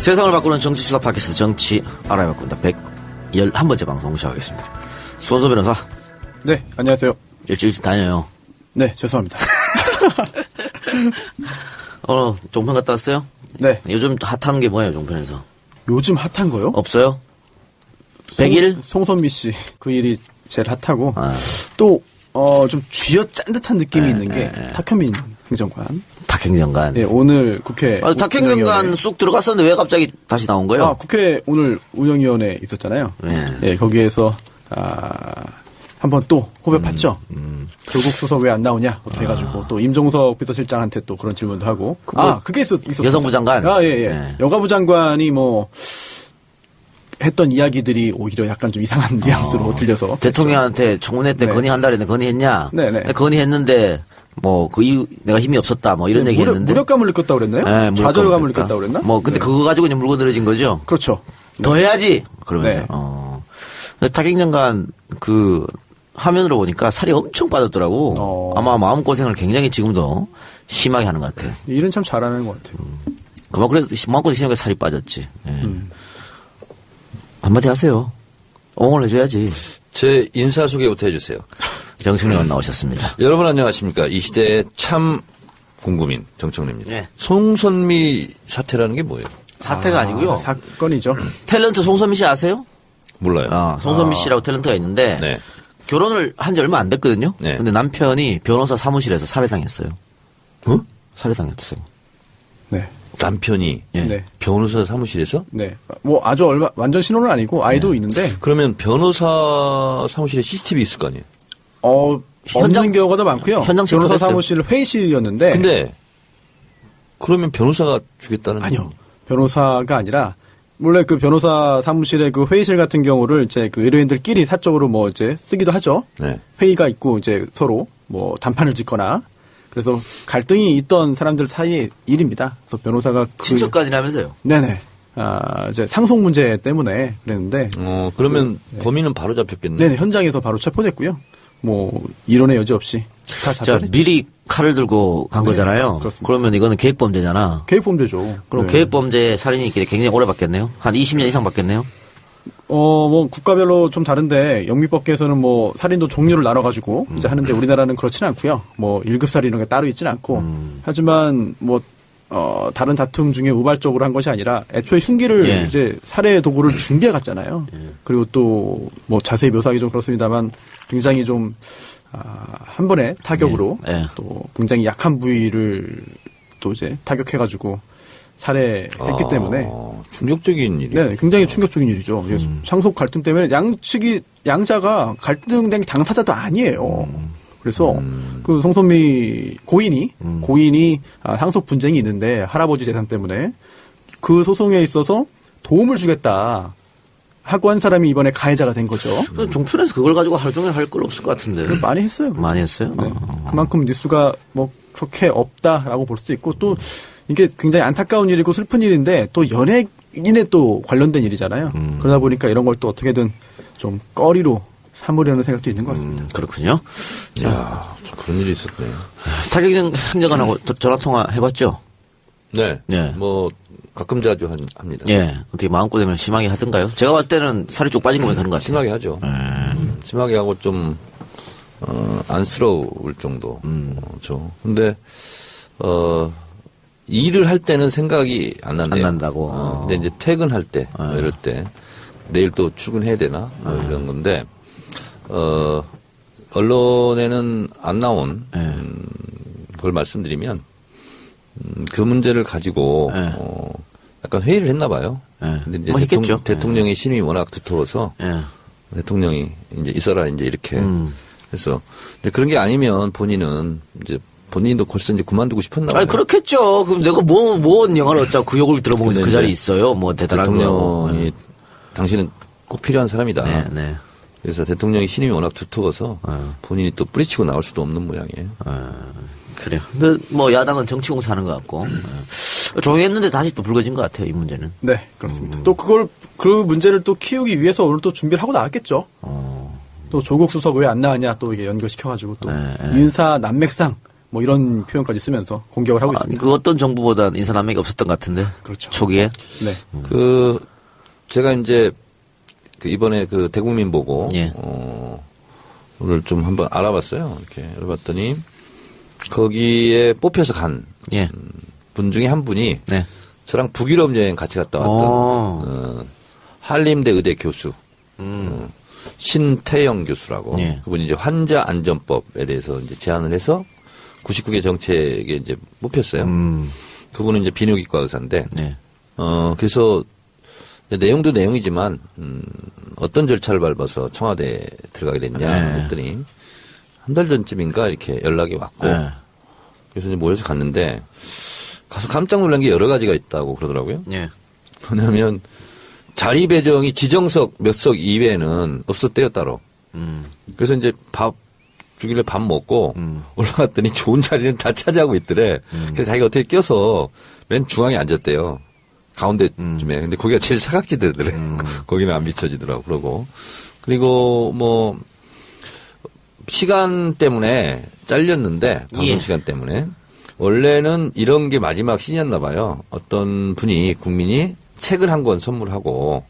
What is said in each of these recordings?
세상을 바꾸는 정치 수다 팟캐스트 정치 알아야 바꾼다 111번째 방송 시작하겠습니다. 수원소 변호사. 네, 안녕하세요. 일찍 다녀요. 네, 죄송합니다. 종편 갔다 왔어요? 네. 요즘 핫한 게 뭐예요, 종편에서? 요즘 핫한 거요? 없어요? 100일? 송선미 씨 그 일이 제일 핫하고 또 좀 쥐어짠 듯한 느낌이 있는 게 탁현민 행정관. 탁행정관. 네, 오늘 국회. 탁행정관 쑥 들어갔었는데 왜 갑자기 다시 나온 거예요? 국회 오늘 운영위원회 있었잖아요. 네, 거기에서 한번 또 후배 팠죠. 조국 수석 왜 안 나오냐? 어떻게 해가지고 또 임종석 비서실장한테 또 그런 질문도 하고. 그게 있었어요. 여성부 장관. 예. 여가부 장관이 뭐 했던 이야기들이 오히려 약간 좀 이상한 뉘앙스로 들려서. 대통령한테 청문회 때 건의한다 그랬는데 건의했냐? 네네. 건의했는데 뭐 그 이유 내가 힘이 없었다 뭐 이런 얘기 했는데. 무력감을 느꼈다고 그랬나요? 네, 좌절감을 느꼈다고 그랬나? 뭐 근데 그거 가지고 이제 물고 늘어진 거죠? 그렇죠. 더 해야지! 그러면서. 네. 근데 탁행정관 화면으로 보니까 살이 엄청 빠졌더라고. 아마 마음고생을 굉장히 지금도 심하게 하는 것 같아요. 일은 참 잘하는 것 같아요. 그래서 마음고생 심하게 살이 빠졌지. 예. 한마디 하세요. 옹을 해줘야지. 제 인사 소개부터 해주세요. 정청래 나오셨습니다. 여러분 안녕하십니까. 이 시대의 참 궁금인 정청래입니다. 네. 송선미 사태라는 게 뭐예요? 사태가 아니고요. 사건이죠. 탤런트 송선미 씨 아세요? 몰라요. 송선미 씨라고 탤런트가 있는데 네. 결혼을 한 지 얼마 안 됐거든요. 네. 근데 남편이 변호사 사무실에서 살해당했어요. 어? 살해당했어요. 네. 남편이 네. 변호사 사무실에서? 네. 뭐 완전 신혼은 아니고 아이도 있는데. 그러면 변호사 사무실에 CCTV 있을 거 아니에요? 없는 경우가 더 많고요. 현장 변호사 체크됐어요. 사무실 회의실이었는데. 근데 그러면 변호사가 주겠다는 아니요. 변호사가 아니라 원래 그 변호사 사무실의 그 회의실 같은 경우를 이제 그 의뢰인들끼리 사적으로 뭐 이제 쓰기도 하죠. 네. 회의가 있고 이제 서로 뭐 단판을 짓거나 그래서 갈등이 있던 사람들 사이의 일입니다. 그래서 변호사가 친척간이라면서요? 네네. 이제 상속 문제 때문에 그랬는데. 그러면 범인은 바로 잡혔겠네. 네네. 현장에서 바로 체포됐고요. 뭐 이론의 여지 없이 다 잡혔죠. 미리 칼을 들고 간 거잖아요. 그렇습니다. 그러면 이거는 계획범죄잖아. 계획범죄죠. 그럼 계획범죄 살인이 굉장히 오래 받겠네요? 한 20년 이상 받겠네요? 뭐 국가별로 좀 다른데 영미법계에서는 뭐 살인도 종류를 나눠가지고 이제 하는데 우리나라는 그렇지는 않고요. 뭐 1급 살인 이런 게 따로 있지는 않고 하지만 뭐 다른 다툼 중에 우발적으로 한 것이 아니라 애초에 흉기를 이제 살해 도구를 준비해 갔잖아요. 그리고 또 뭐 자세히 묘사하기 좀 그렇습니다만 굉장히 좀 한 번에 타격으로 또 굉장히 약한 부위를 또 이제 타격해가지고 살해했기 때문에 충격적인 일이에요. 네, 굉장히 충격적인 일이죠. 상속 갈등 때문에 양자가 갈등된 당사자도 아니에요. 그래서 그 송선미 고인이 상속 분쟁이 있는데 할아버지 재산 때문에 그 소송에 있어서 도움을 주겠다 하고 한 사람이 이번에 가해자가 된 거죠. 종편에서 그걸 가지고 하루 종일 할 건 없을 것 같은데. 많이 했어요. 많이 했어요? 네. 그만큼 뉴스가 뭐 그렇게 없다라고 볼 수도 있고 또 이게 굉장히 안타까운 일이고 슬픈 일인데 또 연예인에 또 관련된 일이잖아요. 그러다 보니까 이런 걸 또 어떻게든 좀 꺼리로 삼으려는 생각도 있는 것 같습니다. 그렇군요. 야, 그런 일이 있었네요. 탁행정관하고 전화통화 해봤죠? 네. 네. 뭐 가끔 자주 합니다. 예. 어떻게 마음고생을 심하게 하던가요? 제가 봤을 때는 살이 쭉 빠진 거면 그런 것 같아요. 심하게 하죠. 심하게 하고 좀 안쓰러울 정도죠. 근데 일을 할 때는 생각이 안 난대요. 안 난다고. 근데 이제 퇴근할 때, 이럴 때, 내일 또 출근해야 되나? 이런 건데, 언론에는 안 나온, 걸 말씀드리면, 그 문제를 가지고, 약간 회의를 했나 봐요. 근데 이제 뭐 대통령의 신임이 워낙 두터워서, 대통령이 이제 있어라, 이제 이렇게. 해서, 그런 게 아니면 본인은 이제 본인도 벌써 이제 그만두고 싶었나 봐요. 그렇겠죠. 그럼 내가 뭔 영화를 어쩌고 그 욕을 들어보면서 그 자리에 있어요. 뭐 대단한 대통령이 당신은 꼭 필요한 사람이다. 네. 그래서 대통령이 신임이 워낙 두터워서 본인이 또 뿌리치고 나올 수도 없는 모양이에요. 그래요. 근데 뭐 야당은 정치 공사하는 것 같고 조용했는데 다시 또 불거진 것 같아요. 이 문제는. 네, 그렇습니다. 또 그 문제를 또 키우기 위해서 오늘 또 준비를 하고 나왔겠죠. 또 조국 수석 왜 안 나왔냐 또 이게 연결시켜가지고 또 인사 난맥상 뭐 이런 표현까지 쓰면서 공격을 하고 있습니다. 그 어떤 정부보다 인사남맥이 없었던 것 같은데. 그렇죠. 초기에. 네. 제가 이제 이번에 대국민 보고 예. 오늘 좀 한번 알아봤어요. 이렇게 알아봤더니 거기에 뽑혀서 간 예. 분 중에 한 분이 네. 저랑 북유럽 여행 같이 갔다 왔던 한림대 의대 교수 신태영 교수라고 예. 그분이 이제 환자 안전법에 대해서 이제 제안을 해서 99개 정책에 이제 뽑혔어요. 그분은 이제 비뇨기과 의사인데 네. 그래서 내용도 내용이지만 어떤 절차를 밟아서 청와대에 들어가게 됐냐 했더니 한 달 전쯤인가 이렇게 연락이 왔고 그래서 이제 모여서 갔는데 가서 깜짝 놀란 게 여러 가지가 있다고 그러더라고요. 예. 뭐냐면 자리 배정이 지정석 몇 석 이외에는 없었대요 따로. 그래서 이제 밥 주길래 밥 먹고 올라갔더니 좋은 자리는 다 차지하고 있더래. 그래서 자기가 어떻게 껴서 맨 중앙에 앉았대요. 가운데쯤에. 근데 거기가 제일 사각지대더래. 거기는 안 비춰지더라고. 그러고. 그리고 뭐 시간 때문에 잘렸는데 방송 시간 때문에 원래는 이런 게 마지막 신이었나 봐요. 어떤 분이 국민이 책을 한 권 선물하고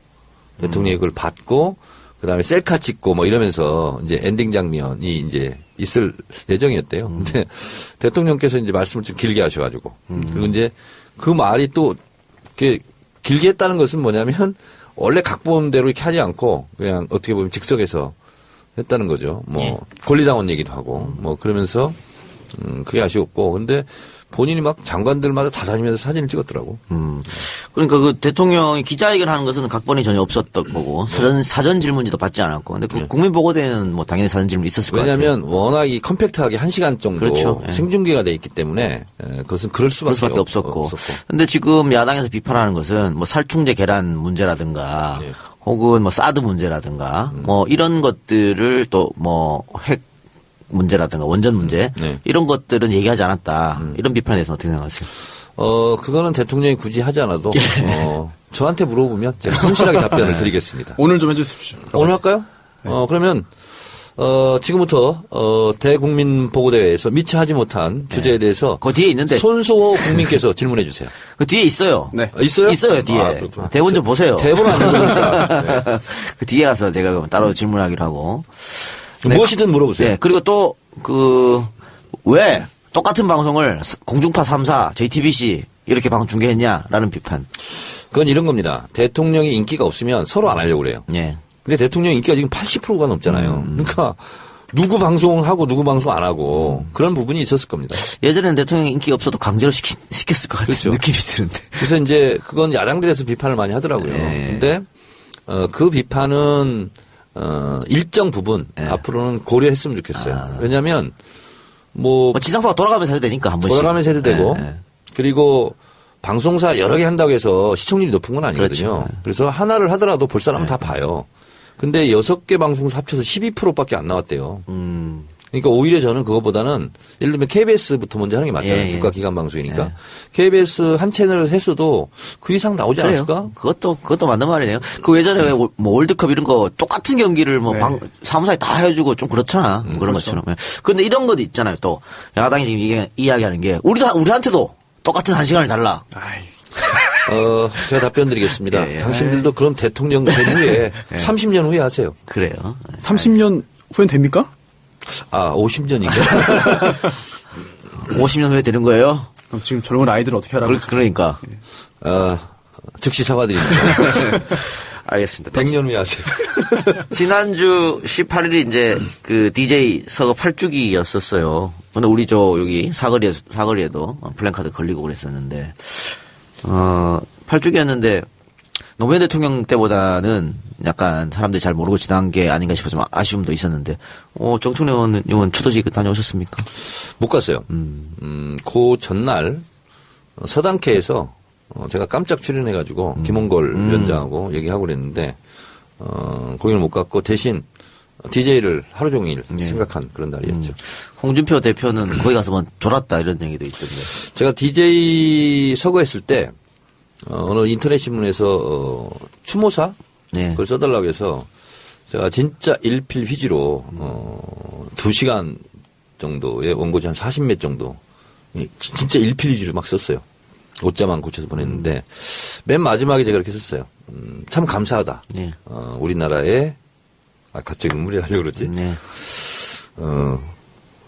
대통령이 그걸 받고 그다음에 셀카 찍고 뭐 이러면서 이제 엔딩 장면이 이제 있을 예정이었대요. 근데 대통령께서 이제 말씀을 좀 길게 하셔가지고 그리고 이제 그 말이 또 이렇게 길게 했다는 것은 뭐냐면 원래 각본대로 이렇게 하지 않고 그냥 어떻게 보면 즉석에서 했다는 거죠. 뭐 권리당원 얘기도 하고 뭐 그러면서 그게 아쉬웠고 근데 본인이 막 장관들마다 다 다니면서 사진을 찍었더라고. 그러니까 그 대통령이 기자회견 하는 것은 각본이 전혀 없었던 거고 사전 질문지도 받지 않았고 근데 그 국민보고대는 뭐 당연히 사전 질문 있었을 것 같아요. 왜냐하면 워낙 이 컴팩트하게 1시간 정도 그렇죠. 생중계가 돼 있기 때문에 그것은 그럴 수밖에 없었고. 근데 지금 야당에서 비판하는 것은 뭐 살충제 계란 문제라든가 혹은 뭐 사드 문제라든가 뭐 이런 것들을 또 뭐 핵 문제라든가 원전 문제 이런 것들은 얘기하지 않았다. 이런 비판에 대해서 어떻게 생각하세요? 그거는 대통령이 굳이 하지 않아도 저한테 물어보면 제가 성실하게 답변을 드리겠습니다. 오늘 좀 해주십시오. 오늘 할까요? 그러면 지금부터 대국민 보고대회에서 미처 하지 못한 주제에 대해서 그 뒤에 있는데 손소호 국민께서 질문해 주세요. 그 뒤에 있어요. 네. 있어요? 있어요 뒤에. 대본 좀 보세요. 대본 안 보니까. 네. 그 뒤에 가서 제가 그럼 따로 질문하기로 하고. 무엇이든 물어보세요. 네. 그리고 또 왜 똑같은 방송을 공중파 3사, JTBC 이렇게 방송 중계했냐라는 비판. 그건 이런 겁니다. 대통령이 인기가 없으면 서로 안 하려고 그래요. 네. 근데 대통령 인기가 지금 80%가 넘잖아요. 그러니까 누구 방송하고 누구 방송 안 하고 그런 부분이 있었을 겁니다. 예전에는 대통령이 인기가 없어도 강제로 시켰을 것 같은 그렇죠. 느낌이 드는데. 그래서 이제 그건 야당들에서 비판을 많이 하더라고요. 근데 그 비판은 일정 부분 앞으로는 고려했으면 좋겠어요. 왜냐하면 뭐 지상파가 돌아가면서 해도 되니까 한 번씩. 돌아가면서 해도 되고 그리고 방송사 여러 개 한다고 해서 시청률이 높은 건 아니거든요. 그렇죠. 그래서 하나를 하더라도 볼 사람은 다 봐요. 근데 6개 방송사 합쳐서 12%밖에 안 나왔대요. 그러니까 오히려 저는 그거보다는 예를 들면 KBS부터 먼저 하는 게 맞잖아요. 국가기관 방송이니까. KBS 한 채널을 했어도 그 이상 나오지 않았을까? 그것도 맞는 말이네요. 그 예전에 왜 뭐 월드컵 이런 거 똑같은 경기를 뭐 사무사에 다 해주고 좀 그렇잖아. 그런 것처럼. 근데 이런 것도 있잖아요. 또 야당이 지금 이야기하는 게 우리한테도 똑같은 1시간을 달라. 제가 답변 드리겠습니다. 당신들도 그럼 대통령 된 후에 30년 후에 하세요. 그래요. 30년 후엔 됩니까? 50년인가? 50년 후에 되는 거예요? 그럼 지금 젊은 아이들은 어떻게 하라고? 그러니까. 즉시 사과드립니다. 알겠습니다. 100년 후에 하세요. 지난주 18일이 이제 그 DJ 서거 8주기였었어요. 근데 우리 여기 사거리에도 플랜카드 걸리고 그랬었는데, 8주기였는데, 노무현 대통령 때보다는 약간 사람들이 잘 모르고 지난 게 아닌가 싶어서 좀 아쉬움도 있었는데, 정청래 의원 추도식 다녀오셨습니까? 못 갔어요. 그 전날 서당회에서 제가 깜짝 출연해가지고 김홍걸 위원장하고 얘기하고 그랬는데, 거기는 못 갔고 대신 DJ를 하루 종일 생각한 그런 날이었죠. 홍준표 대표는 거기 가서 뭐 졸았다 이런 얘기도 있던데. 제가 DJ 서거했을 때, 어느 인터넷 신문에서 추모사 그걸 써달라고 해서 제가 진짜 일필휘지로 2시간 정도의 원고지 한 40몇 정도. 진짜 일필이주로 막 썼어요. 옷자만 고쳐서 보냈는데 맨 마지막에 제가 이렇게 썼어요. 참 감사하다. 네. 우리나라의 갑자기 눈물이 나려고 그러지. 네.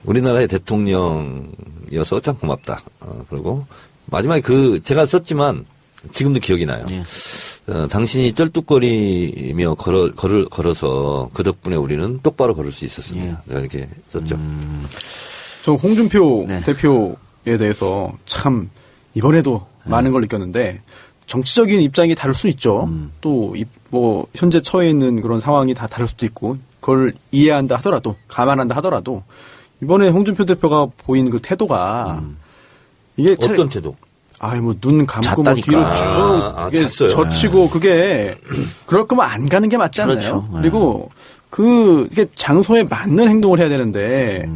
우리나라의 대통령이어서 참 고맙다. 그리고 마지막에 제가 썼지만 지금도 기억이 나요. 네. 당신이 쩔뚝거리며 걸어서 그 덕분에 우리는 똑바로 걸을 수 있었습니다. 제가 이렇게 썼죠. 저 홍준표 네. 대표에 대해서 참 이번에도 많은 걸 느꼈는데 정치적인 입장이 다를 수 있죠. 또 뭐 현재 처해 있는 그런 상황이 다 다를 수도 있고 그걸 이해한다 하더라도 감안한다 하더라도 이번에 홍준표 대표가 보인 그 태도가 이게 어떤 태도? 아이 뭐 눈 감고 뭐 잤다니까. 뒤로 쭉 이게 잤어요. 젖히고 그게 그럴 거면 안 가는 게 맞지 않나요? 그렇죠. 그리고 이게 장소에 맞는 행동을 해야 되는데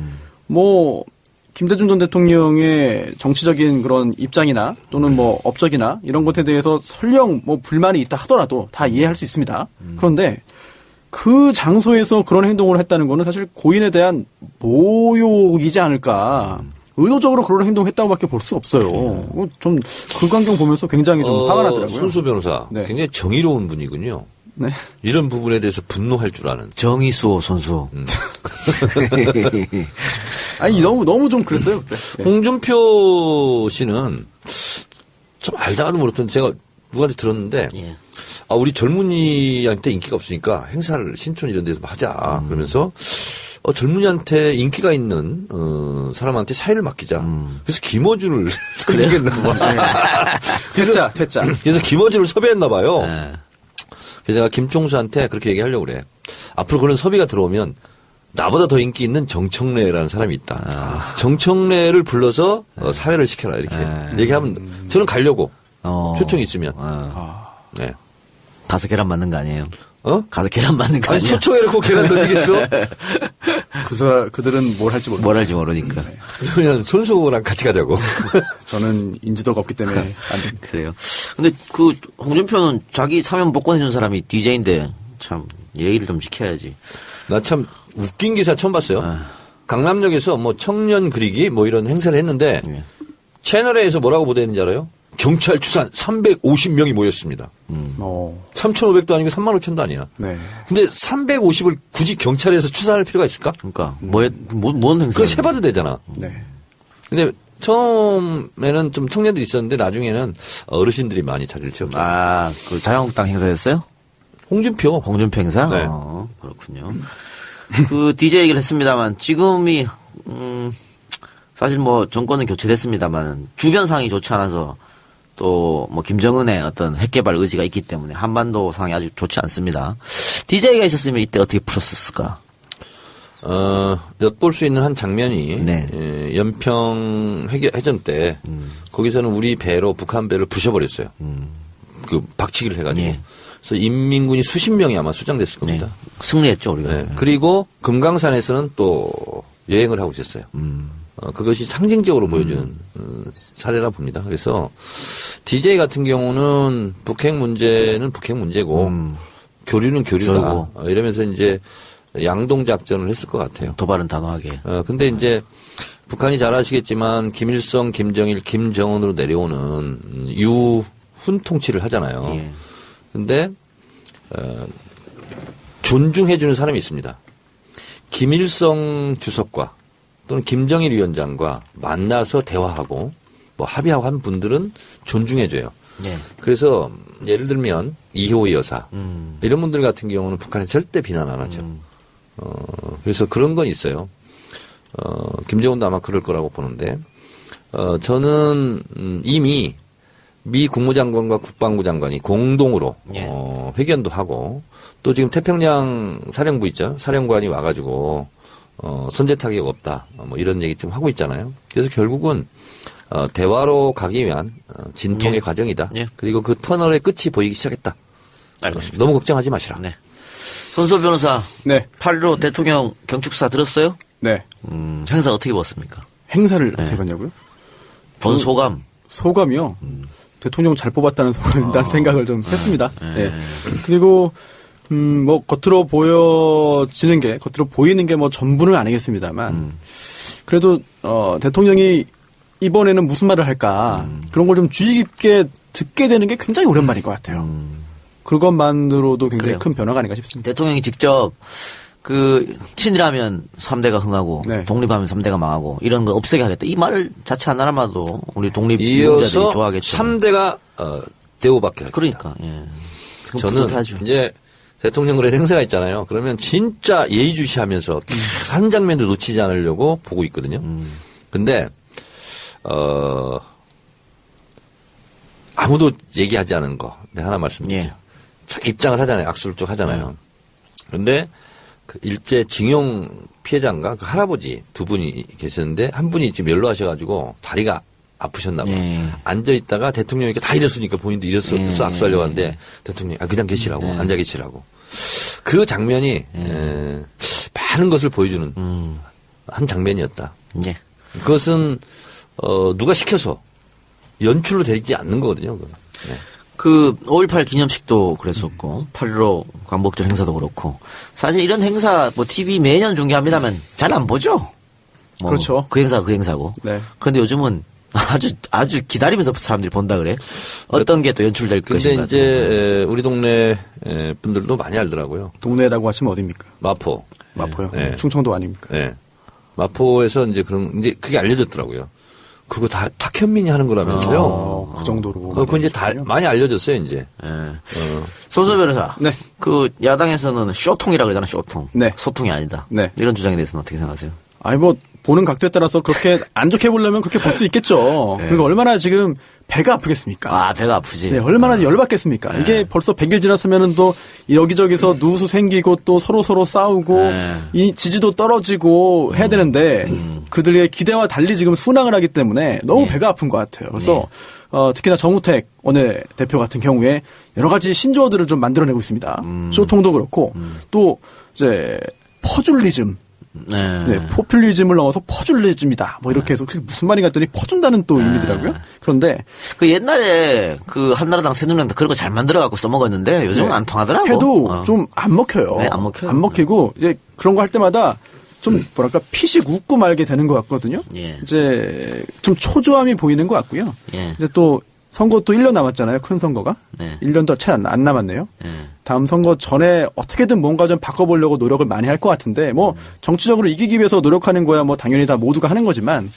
뭐 김대중 전 대통령의 정치적인 그런 입장이나 또는 뭐 업적이나 이런 것에 대해서 설령 뭐 불만이 있다 하더라도 다 이해할 수 있습니다. 그런데 그 장소에서 그런 행동을 했다는 거는 사실 고인에 대한 모욕이지 않을까. 의도적으로 그런 행동했다고밖에 볼 수 없어요. 좀 그 광경 보면서 굉장히 좀 화가 나더라고요. 손수 변호사 네. 굉장히 정의로운 분이군요. 네. 이런 부분에 대해서 분노할 줄 아는. 정의수호 선수. 아니 너무 좀 그랬어요 그때. 네. 홍준표 씨는 좀 알다가도 모르던 제가 누구한테 들었는데 예. 우리 젊은이한테 인기가 없으니까 행사를 신촌 이런 데서 하자. 그러면서 젊은이한테 인기가 있는 사람한테 사회를 맡기자. 그래서 김어준을 선정했나 봐. 퇴짜. 그래서 김어준을 섭외했나 봐요. 네. 그래서 제가 김총수한테 그렇게 얘기하려고 그래. 앞으로 그런 섭외가 들어오면 나보다 더 인기 있는 정청래라는 사람이 있다. 정청래를 불러서 사회를 시켜라 이렇게 얘기하면 저는 가려고 초청이 있으면. 네. 가서 계란 맞는 거 아니에요? 가서 계란 맞는 거 아니 아니야? 초청해놓고 계란 던지겠어? 그들은 뭘 할지 모르고. 뭘 할지 모르니까. 그러면 손수호랑 같이 가자고. 저는 인지도가 없기 때문에 안 됩니다. 그래요. 근데 홍준표는 자기 사면 복권해준 사람이 DJ인데 참 예의를 좀 지켜야지. 나 참 웃긴 기사 처음 봤어요. 강남역에서 뭐 청년 그리기 뭐 이런 행사를 했는데 채널A에서 뭐라고 보도했는지 알아요? 경찰 추산 350명이 모였습니다. 3,500도 아니고 35,000도 아니야. 네. 근데 350을 굳이 경찰에서 추산할 필요가 있을까? 그러니까 뭔 행사? 그거 세봐도 되잖아. 네. 근데 처음에는 좀 청년들이 있었는데 나중에는 어르신들이 많이 자리를 채웠다. 그 자유한국당 행사였어요? 홍준표. 홍준표 행사? 네. 그렇군요. 그 DJ 얘기를 했습니다만 지금이 사실 뭐 정권은 교체됐습니다만 주변 상황이 좋지 않아서 또 뭐 김정은의 어떤 핵개발 의지가 있기 때문에 한반도 상황이 아주 좋지 않습니다. DJ가 있었으면 이때 어떻게 풀었을까? 엿볼 수 있는 한 장면이 네. 연평 해전 때 거기서는 우리 배로 북한 배를 부셔버렸어요. 그 박치기를 해가지고. 예. 그래서 인민군이 수십 명이 아마 수장됐을 겁니다. 네. 승리했죠 우리가. 네. 그리고 금강산에서는 또 여행을 하고 있었어요. 그것이 상징적으로 보여준 사례라 봅니다. 그래서 DJ 같은 경우는 북핵 문제는 북핵 문제고 교류는 교류다. 이러면서 이제 양동 작전을 했을 것 같아요. 도발은 단호하게. 근데 이제 북한이 잘 아시겠지만 김일성, 김정일, 김정은으로 내려오는 유훈 통치를 하잖아요. 예. 근데 존중해주는 사람이 있습니다. 김일성 주석과 또는 김정일 위원장과 만나서 대화하고 뭐 합의하고 한 분들은 존중해줘요. 네. 그래서 예를 들면 이효희 여사 이런 분들 같은 경우는 북한에 절대 비난 안 하죠. 그래서 그런 건 있어요. 김정은도 아마 그럴 거라고 보는데 저는 이미 미 국무장관과 국방부 장관이 공동으로 예. 회견도 하고 또 지금 태평양 사령부 있죠. 사령관이 와가지고 선제 타격 없다. 뭐 이런 얘기 좀 하고 있잖아요. 그래서 결국은 대화로 가기 위한 진통의 예. 과정이다. 예. 그리고 그 터널의 끝이 보이기 시작했다. 알겠습니다. 너무 걱정하지 마시라. 네. 손수호 변호사. 네. 8.15 대통령 경축사 들었어요? 네. 행사 어떻게 봤습니까? 행사를 어떻게 봤냐고요? 본 소감. 소감이요. 대통령 잘 뽑았다는 소감이라는 생각을 좀 했습니다. 네. 그리고 뭐 겉으로 보이는 게 뭐 전부는 아니겠습니다만 그래도 대통령이 이번에는 무슨 말을 할까 그런 걸 좀 주의 깊게 듣게 되는 게 굉장히 오랜만인 것 같아요. 그것만으로도 굉장히 그래요. 큰 변화가 아닌가 싶습니다. 대통령이 직접 친일하면 3대가 흥하고 네. 독립하면 3대가 망하고 이런 거 없애게 하겠다. 이 말 자체 하나라마도 우리 독립 이어서 유공자들이 좋아하겠죠. 3대가 대우받게 하겠다. 그러니까 예. 저는 뿌듯하죠. 이제 대통령의 행사가 있잖아요. 그러면 진짜 예의주시하면서 한 장면도 놓치지 않으려고 보고 있거든요. 근데 아무도 얘기하지 않은 거 내가 하나 말씀드릴게요. 예. 자기 입장을 하잖아요. 악수를 쭉 하잖아요. 그런데 그 일제 징용 피해자인가 그 할아버지 두 분이 계셨는데 한 분이 지금 연로하셔가지고 다리가 아프셨나 봐요. 예. 앉아있다가 대통령이 다 일었으니까 본인도 일어서 악수하려고 하는데 대통령이 그냥 계시라고 앉아 계시라고. 그 장면이 많은 것을 보여주는 한 장면이었다. 예. 그것은 누가 시켜서 연출로 되지 않는 거거든요. 그건. 네. 5.18 기념식도 그랬었고, 8.15 광복절 행사도 그렇고, 사실 이런 행사, TV 매년 중계합니다만 잘 안 보죠? 그렇죠. 그 행사, 그 행사고. 네. 그런데 요즘은 아주 기다리면서 사람들이 본다 그래. 어떤 게 또 연출될 근데 것인가. 이제 우리 동네 분들도 많이 알더라고요. 동네라고 하시면 어디입니까? 마포. 마포요. 네. 충청도 아닙니까? 네. 마포에서 이제 이제 그게 알려졌더라고요. 그거 다 탁현민이 하는 거라면서요. 그 정도로. 그거 이제 다 많이 알려졌어요, 이제. 손소 변호사. 네. 야당에서는 쇼통이라고 그러잖아, 쇼통. 네. 소통이 아니다. 네. 이런 주장에 대해서는 어떻게 생각하세요? 아니 보는 각도에 따라서 그렇게 안 좋게 보려면 그렇게 볼 수 있겠죠. 그러니까 얼마나 지금 배가 아프겠습니까? 배가 아프지. 네, 얼마나 열받겠습니까? 이게 벌써 100일 지났으면은 또 여기저기서 누수 생기고 또 서로 싸우고 이 지지도 떨어지고 해야 되는데 그들의 기대와 달리 지금 순항을 하기 때문에 너무 배가 아픈 것 같아요. 그래서 특히나 정우택 원내대표 같은 경우에 여러 가지 신조어들을 좀 만들어내고 있습니다. 쇼통도 그렇고 또 이제 퍼줄리즘. 네. 포퓰리즘을 넘어서 퍼줄리즘이다. 이렇게 해서 그게 무슨 말인가 했더니 퍼준다는 또 의미더라고요. 그런데 옛날에 한나라당 새누리당도 그런 거 잘 만들어갖고 써먹었는데 요즘은 안 통하더라고. 해도 좀 안 먹혀요. 네, 안 먹혀요. 안 먹히고 이제 그런 거 할 때마다 좀 뭐랄까 피식 웃고 말게 되는 것 같거든요. 예. 이제 좀 초조함이 보이는 것 같고요. 예. 이제 또 선거 또 1년 남았잖아요. 큰 선거가. 네. 1년도 채 안 남았네요. 다음 선거 전에 어떻게든 뭔가 좀 바꿔보려고 노력을 많이 할 것 같은데 정치적으로 이기기 위해서 노력하는 거야 당연히 다 모두가 하는 거지만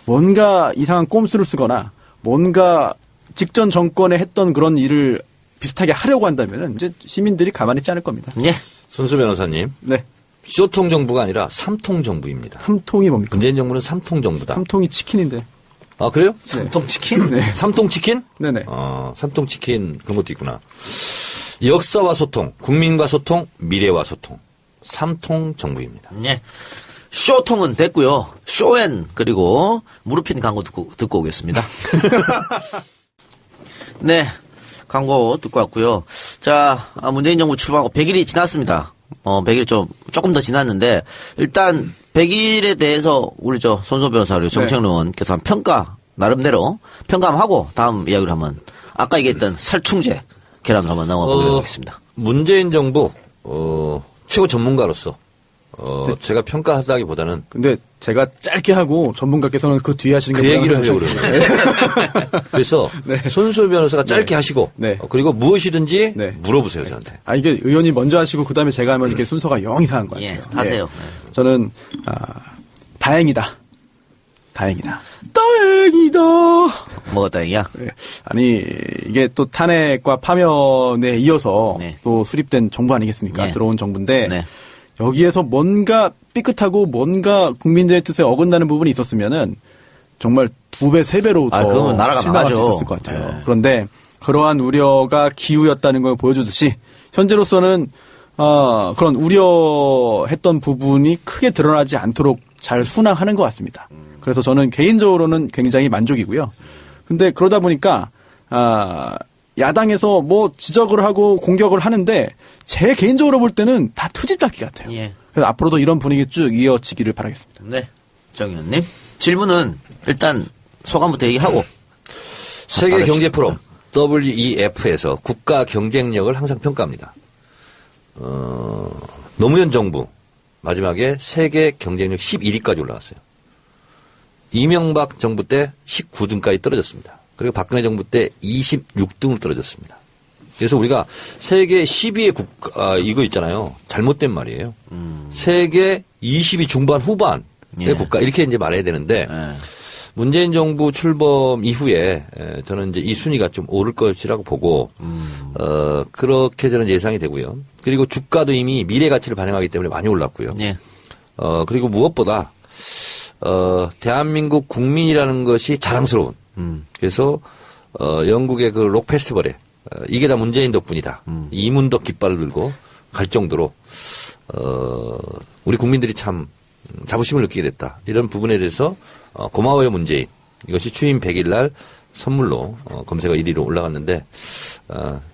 뭔가 이상한 꼼수를 쓰거나 뭔가 직전 정권에 했던 그런 일을 비슷하게 하려고 한다면은 이제 시민들이 가만히 있지 않을 겁니다. 예. 손수 변호사님. 네. 쇼통 정부가 아니라 삼통 정부입니다. 삼통이 뭡니까? 문재인 정부는 삼통 정부다. 삼통이 치킨인데. 아, 그래요? 삼통치킨? 네. 삼통치킨? 네네. 삼통치킨 그런 것도 있구나. 역사와 소통, 국민과 소통, 미래와 소통. 삼통 정부입니다. 예. 쇼통은 됐고요. 쇼엔 그리고 무릎핀 광고 듣고 오겠습니다. 네. 광고 듣고 왔고요. 자, 문재인 정부 출범하고 100일이 지났습니다. 100일 조금 더 지났는데 일단 100일에 대해서 우리 손소 변호사 그리고 정책론 의원께서 나름대로 평가하고 다음 이야기를 한번 아까 얘기했던 살충제 계란으로 한번 넘어가보도록 하겠습니다. 문재인 정부 최고 전문가로서 제가 평가하다기보다는 근데 제가 짧게 하고 전문가께서는 그 뒤에 하시는 그 게 얘기를 뭐라고 하려고 그러는데 그래서 손수 변호사가 짧게 하시고 네. 그리고 무엇이든지 네. 물어보세요 저한테. 이게 의원이 먼저 하시고 그다음에 제가 하면 이게 순서가 영 이상한 것 같아요. 예, 하세요. 저는 다행이다. 다행이다. 뭐가 다행이야? 네. 아니 이게 또 탄핵과 파면에 이어서 네. 또 수립된 정부 아니겠습니까? 네. 들어온 정부인데 네. 여기에서 뭔가 삐끗하고 뭔가 국민들의 뜻에 어긋나는 부분이 있었으면은 정말 2배, 3배로 더 그러면 나라가 실망할 수 망하죠. 있었을 것 같아요. 네. 그런데 그러한 우려가 기우였다는 걸 보여주듯이 현재로서는 그런 우려했던 부분이 크게 드러나지 않도록 잘 순항하는 것 같습니다. 그래서 저는 개인적으로는 굉장히 만족이고요. 근데 그러다 보니까 야당에서 지적을 하고 공격을 하는데 제 개인적으로 볼 때는 다 트집잡기 같아요. 예. 그래서 앞으로도 이런 분위기 쭉 이어지기를 바라겠습니다. 네. 정 의원님. 질문은 일단 소감부터 얘기하고. 세계 경제 포럼 WEF에서 국가 경쟁력을 항상 평가합니다. 노무현 정부 마지막에 세계 경쟁력 11위까지 올라갔어요. 이명박 정부 때 19등까지 떨어졌습니다. 그리고 박근혜 정부 때 26등으로 떨어졌습니다. 그래서 우리가 세계 10위의 국가, 이거 있잖아요. 잘못된 말이에요. 세계 20위 중반 후반의 예. 국가, 이렇게 이제 말해야 되는데, 예. 문재인 정부 출범 이후에 저는 이제 이 순위가 좀 오를 것이라고 보고, 그렇게 저는 예상이 되고요. 그리고 주가도 이미 미래 가치를 반영하기 때문에 많이 올랐고요. 예. 그리고 무엇보다, 대한민국 국민이라는 것이 자랑스러운. 그래서, 영국의 그 록 페스티벌에, 이게 다 문재인 덕분이다. 이문덕 깃발을 들고 갈 정도로, 우리 국민들이 참 자부심을 느끼게 됐다. 이런 부분에 대해서 고마워요 문재인. 이것이 취임 100일 날 선물로 검색어 1위로 올라갔는데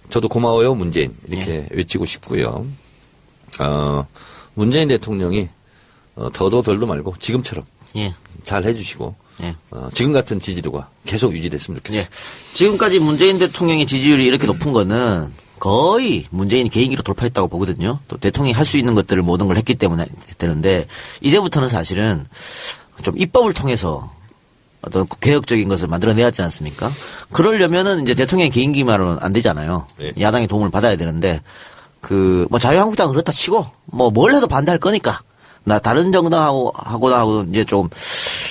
저도 고마워요 문재인 이렇게 외치고 싶고요. 문재인 대통령이 더도 덜도 말고 지금처럼 예. 잘 해주시고 예. 지금 같은 지지도가 계속 유지됐으면 좋겠어요. 예. 지금까지 문재인 대통령의 지지율이 이렇게 높은 거는 거의 문재인 개인기로 돌파했다고 보거든요. 또 대통령이 할 수 있는 것들을 모든 걸 했기 때문에 되는데 이제부터는 사실은 좀 입법을 통해서 어떤 개혁적인 것을 만들어내야 하지 않습니까? 그러려면은 이제 대통령의 개인기만으로는 안 되잖아요. 네. 야당의 도움을 받아야 되는데 뭐 자유한국당은 그렇다 치고 뭐 뭘 해도 반대할 거니까 나 다른 정당하고 이제 좀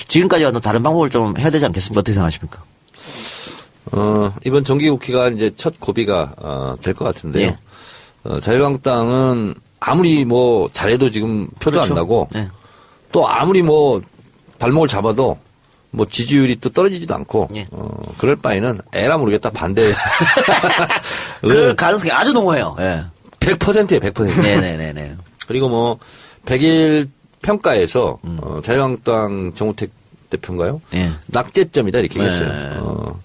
지금까지와 또 다른 방법을 좀 해야 되지 않겠습니까? 어떻게 생각하십니까? 이번 정기국회가 이제 첫 고비가 될 것 같은데요. 예. 자유한국당은 아무리 뭐 잘해도 지금 표도 그렇죠. 안 나고 네. 또 아무리 뭐 발목을 잡아도 뭐 지지율이 또 떨어지지도 않고 예. 그럴 바에는 에라 모르겠다 반대. 그 가능성이 아주 농후해요. 예. 100%예요, 100%. 네네네네. 그리고 뭐 100일 평가에서 자유한국당 정우택 대표인가요? 예. 낙제점이다 이렇게 네. 얘기했어요.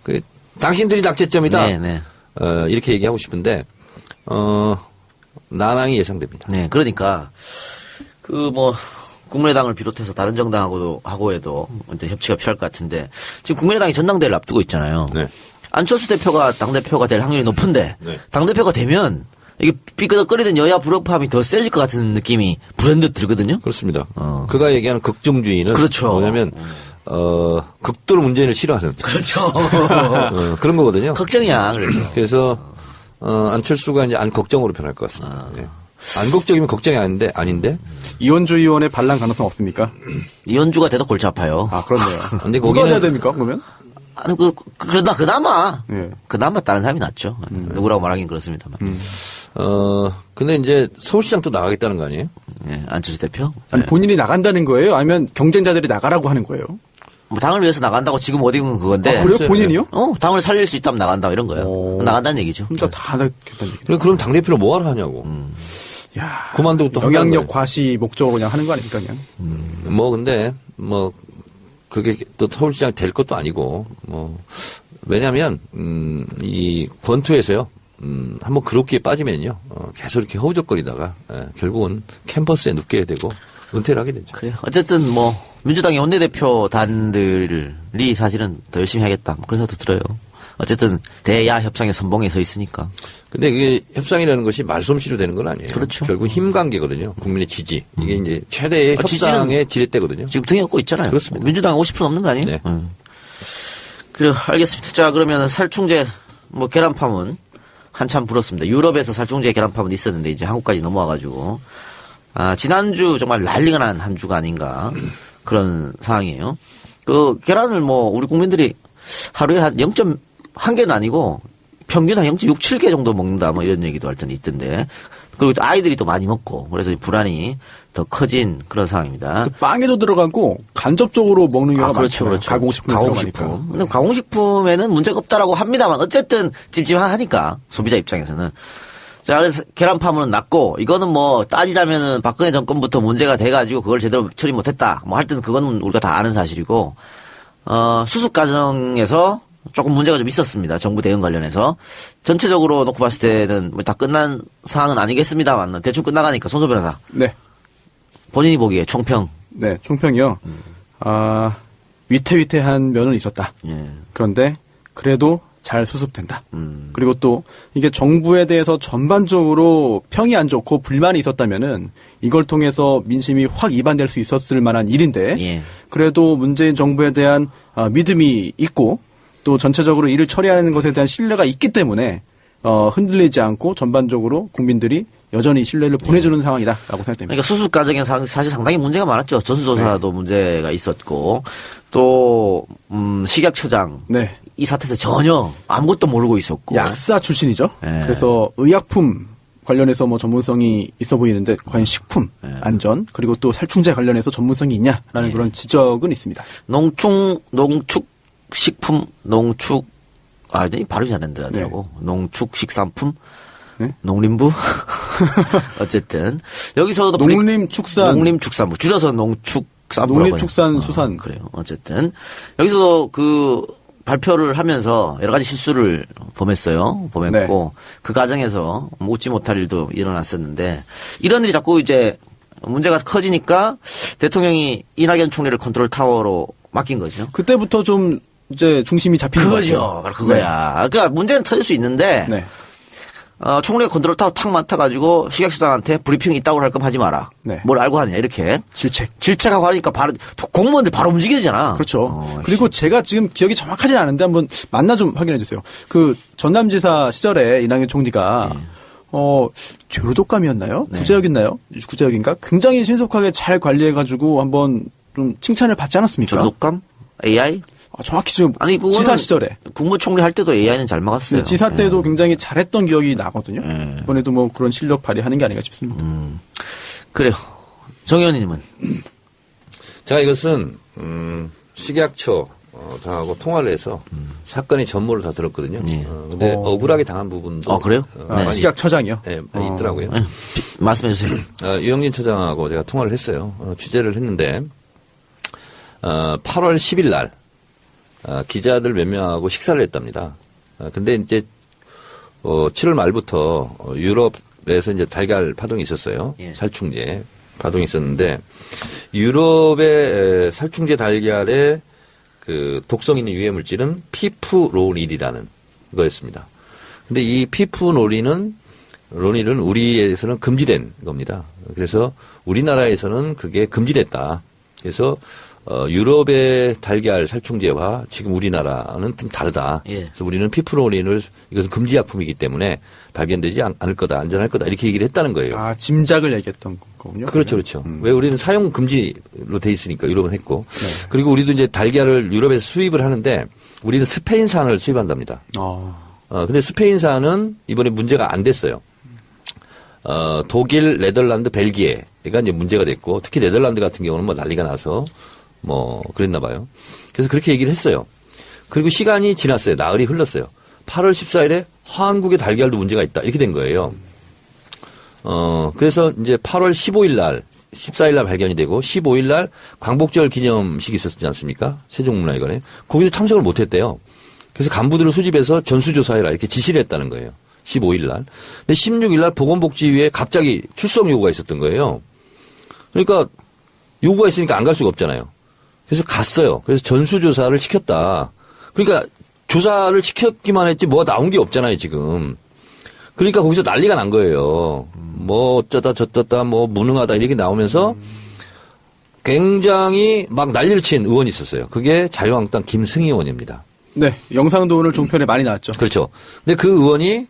당신들이 낙제점이다. 네네. 이렇게 얘기하고 싶은데 난항이 예상됩니다. 네, 그러니까 국민의당을 비롯해서 다른 정당하고 해도 이제 협치가 필요할 것 같은데 지금 국민의당이 전당대회를 앞두고 있잖아요. 네. 안철수 대표가 당대표가 될 확률이 높은데 네. 당대표가 되면 이게 삐끄덕거리던 여야 불협화음이 더 세질 것 같은 느낌이 불현듯 들거든요. 그렇습니다. 그가 얘기하는 극중주의는 그렇죠. 뭐냐면 극도로 문재인을 싫어하는 그렇죠. 그런 거거든요. 걱정이야. 그래서 안철수가 이제 안 걱정으로 변할 것 같습니다. 예. 안 걱정이면 걱정이 아닌데. 이원주 의원의 반란 가능성 없습니까? 이현주가 돼도 골치 아파요. 아, 그렇네요. 근데 누가 거기는- 해야 됩니까, 그러면? 아니, 그나마 예. 그나마 다른 사람이 낫죠. 누구라고 말하긴 그렇습니다만. 근데 이제 서울시장 또 나가겠다는 거 아니에요? 예, 안철수 대표. 아니, 본인이 나간다는 거예요? 아니면 경쟁자들이 나가라고 하는 거예요? 뭐 당을 위해서 나간다고 지금 어디건 그건데. 아, 그래요? 글쎄요. 본인이요? 당을 살릴 수 있다면 나간다 이런 거예요. 오. 나간다는 얘기죠. 혼자 다 나겠다는 얘기. 그럼 당대표를 뭐하러 하냐고. 야, 그만두고 또 영향력 한다는 거예요. 과시 목적으로 그냥 하는 거 아닙니까, 그냥? 근데 그게 또 서울시장 될 것도 아니고 왜냐하면 이 권투에서요. 한번 그렇게 빠지면요. 계속 이렇게 허우적거리다가 결국은 캠퍼스에 눕게 되고 은퇴를 하게 되죠. 그래요. 어쨌든 민주당의 원내대표 단들이 사실은 더 열심히 하겠다. 그런 생각도 들어요. 어쨌든 대야 협상의 선봉에 서 있으니까. 근데 그게 협상이라는 것이 말솜씨로 되는 건 아니에요. 그렇죠. 결국 힘 관계거든요. 국민의 지지. 이게 이제 최대의 협상의 지렛대거든요. 지금 등에 업고 있잖아요. 그렇습니다. 민주당 50% 넘는 거 아니에요? 네. 그래요. 알겠습니다. 자, 그러면 살충제 계란 파문 한참 불었습니다. 유럽에서 살충제 계란 파문이 있었는데 이제 한국까지 넘어와가지고 지난주 정말 난리가 난 한 주가 아닌가 그런 상황이에요. 그 계란을 우리 국민들이 하루에 한 0.1개는 아니고 평균 한 0.67개 정도 먹는다 이런 얘기도 할 때는 있던데 그리고 또 아이들이 또 많이 먹고 그래서 불안이 더 커진 그런 상황입니다. 또 빵에도 들어가고 간접적으로 먹는 경우가 그렇죠, 많잖아요. 그렇죠. 가공식품 가공식품. 근데 가공식품에는 문제가 없다라고 합니다만 어쨌든 찜찜하니까 소비자 입장에서는. 자, 그래서 계란 파문은 났고 이거는 따지자면은 박근혜 정권부터 문제가 돼가지고 그걸 제대로 처리 못했다. 할 때는 그거는 우리가 다 아는 사실이고 수습 과정에서 조금 문제가 좀 있었습니다. 정부 대응 관련해서. 전체적으로 놓고 봤을 때는 다 끝난 상황은 아니겠습니다만 대충 끝나가니까 손소 변호사. 네. 본인이 보기에 총평. 네, 총평이요. 위태위태한 면은 있었다. 예. 그런데 그래도 잘 수습된다. 그리고 또 이게 정부에 대해서 전반적으로 평이 안 좋고 불만이 있었다면은 이걸 통해서 민심이 확 이반될 수 있었을 만한 일인데 예. 그래도 문재인 정부에 대한 믿음이 있고 또 전체적으로 일을 처리하는 것에 대한 신뢰가 있기 때문에 흔들리지 않고 전반적으로 국민들이 여전히 신뢰를 보내주는 상황이다라고 생각됩니다. 그러니까 수습 과정에 사실 상당히 문제가 많았죠. 전수조사도 문제가 있었고 또 식약처장 네. 이 사태에서 전혀 아무것도 모르고 있었고 약사 출신이죠. 네. 그래서 의약품 관련해서 뭐 전문성이 있어 보이는데 과연 식품 안전 그리고 또 살충제 관련해서 전문성이 있냐라는 그런 지적은 있습니다. 농축식품 농축 발음이 잘 안 되더라고. 네. 농축식산품 네? 농림부 어쨌든 여기서도 농림축산부 줄여서 농축산부 농림축산수산 그래요. 어쨌든 여기서도 그 발표를 하면서 여러 가지 실수를 범했고 네. 그 과정에서 웃지 못할 일도 일어났었는데 이런 일이 자꾸 이제 문제가 커지니까 대통령이 이낙연 총리를 컨트롤 타워로 맡긴 거죠. 그때부터 좀 이제 중심이 잡히는 그거죠. 그거야. 그러니까 문제는 터질 수 있는데 네. 총리가 컨트롤 타워 탁 맡아가지고 식약처장한테 브리핑 있다고 할 거면 하지 마라. 네. 뭘 알고 하냐 이렇게 질책하고 하니까 바로 공무원들 바로 움직이잖아. 그렇죠. 그리고 제가 지금 기억이 정확하지는 않은데 한번 만나 좀 확인해 주세요. 그 전남지사 시절에 이낙연 총리가 제로독감이었나요? 네. 구제역인가? 굉장히 신속하게 잘 관리해가지고 한번 좀 칭찬을 받지 않았습니까? 저독감? AI? 정확히 지금 그거는 지사 시절에 국무총리 할 때도 AI는 잘 막았어요. 네, 지사 때도 굉장히 잘했던 기억이 나거든요. 이번에도 뭐 그런 실력 발휘하는 게 아닌가 싶습니다. 그래요. 정 의원님은? 제가 이것은 식약처 장하고 통화를 해서 사건의 전모를 다 들었거든요. 예. 근데 억울하게 당한 부분도 그래요? 많이 식약처장이요? 네, 많이 있더라고요. 말씀해 주세요. 유영진 처장하고 제가 통화를 했어요. 취재를 했는데 8월 10일 날 기자들 몇 명하고 식사를 했답니다. 근데 이제 7월 말부터 유럽에서 이제 달걀 파동이 있었어요. 예. 살충제 파동이 있었는데 유럽의 살충제 달걀의 그 독성 있는 유해 물질은 피프로닐이라는 거였습니다. 근데 이 피프로닐은 우리에서는 금지된 겁니다. 그래서 우리나라에서는 그게 금지됐다. 그래서 유럽의 달걀 살충제와 지금 우리나라는 좀 다르다. 예. 그래서 우리는 피프로닐을 이것은 금지약품이기 때문에 발견되지 않을 거다, 안전할 거다 이렇게 얘기를 했다는 거예요. 짐작을 얘기했던 거군요. 그렇죠, 그렇죠. 왜 우리는 사용 금지로 돼 있으니까 유럽은 했고, 그리고 우리도 이제 달걀을 유럽에서 수입을 하는데 우리는 스페인산을 수입한답니다. 근데 스페인산은 이번에 문제가 안 됐어요. 독일, 네덜란드, 벨기에가 이제 문제가 됐고, 특히 네덜란드 같은 경우는 뭐 난리가 나서 그랬나 봐요. 그래서 그렇게 얘기를 했어요. 그리고 시간이 지났어요. 나흘이 흘렀어요. 8월 14일에 한국의 달걀도 문제가 있다. 이렇게 된 거예요. 그래서 이제 8월 15일 날, 14일 날 발견이 되고 15일 날 광복절 기념식이 있었지 않습니까? 세종문화회관에. 거기서 참석을 못 했대요. 그래서 간부들을 소집해서 전수조사해라 이렇게 지시를 했다는 거예요. 15일 날. 근데 16일 날 보건복지위에 갑자기 출석 요구가 있었던 거예요. 그러니까 요구가 있으니까 안 갈 수가 없잖아요. 그래서 갔어요. 그래서 전수조사를 시켰다. 그러니까 조사를 시켰기만 했지 뭐가 나온 게 없잖아요, 지금. 그러니까 거기서 난리가 난 거예요. 뭐 어쩌다 저쩌다 뭐 무능하다 이렇게 나오면서 굉장히 막 난리를 친 의원이 있었어요. 그게 자유한국당 김승희 의원입니다. 네. 영상도 오늘 종편에 많이 나왔죠. 그렇죠. 근데 그 의원이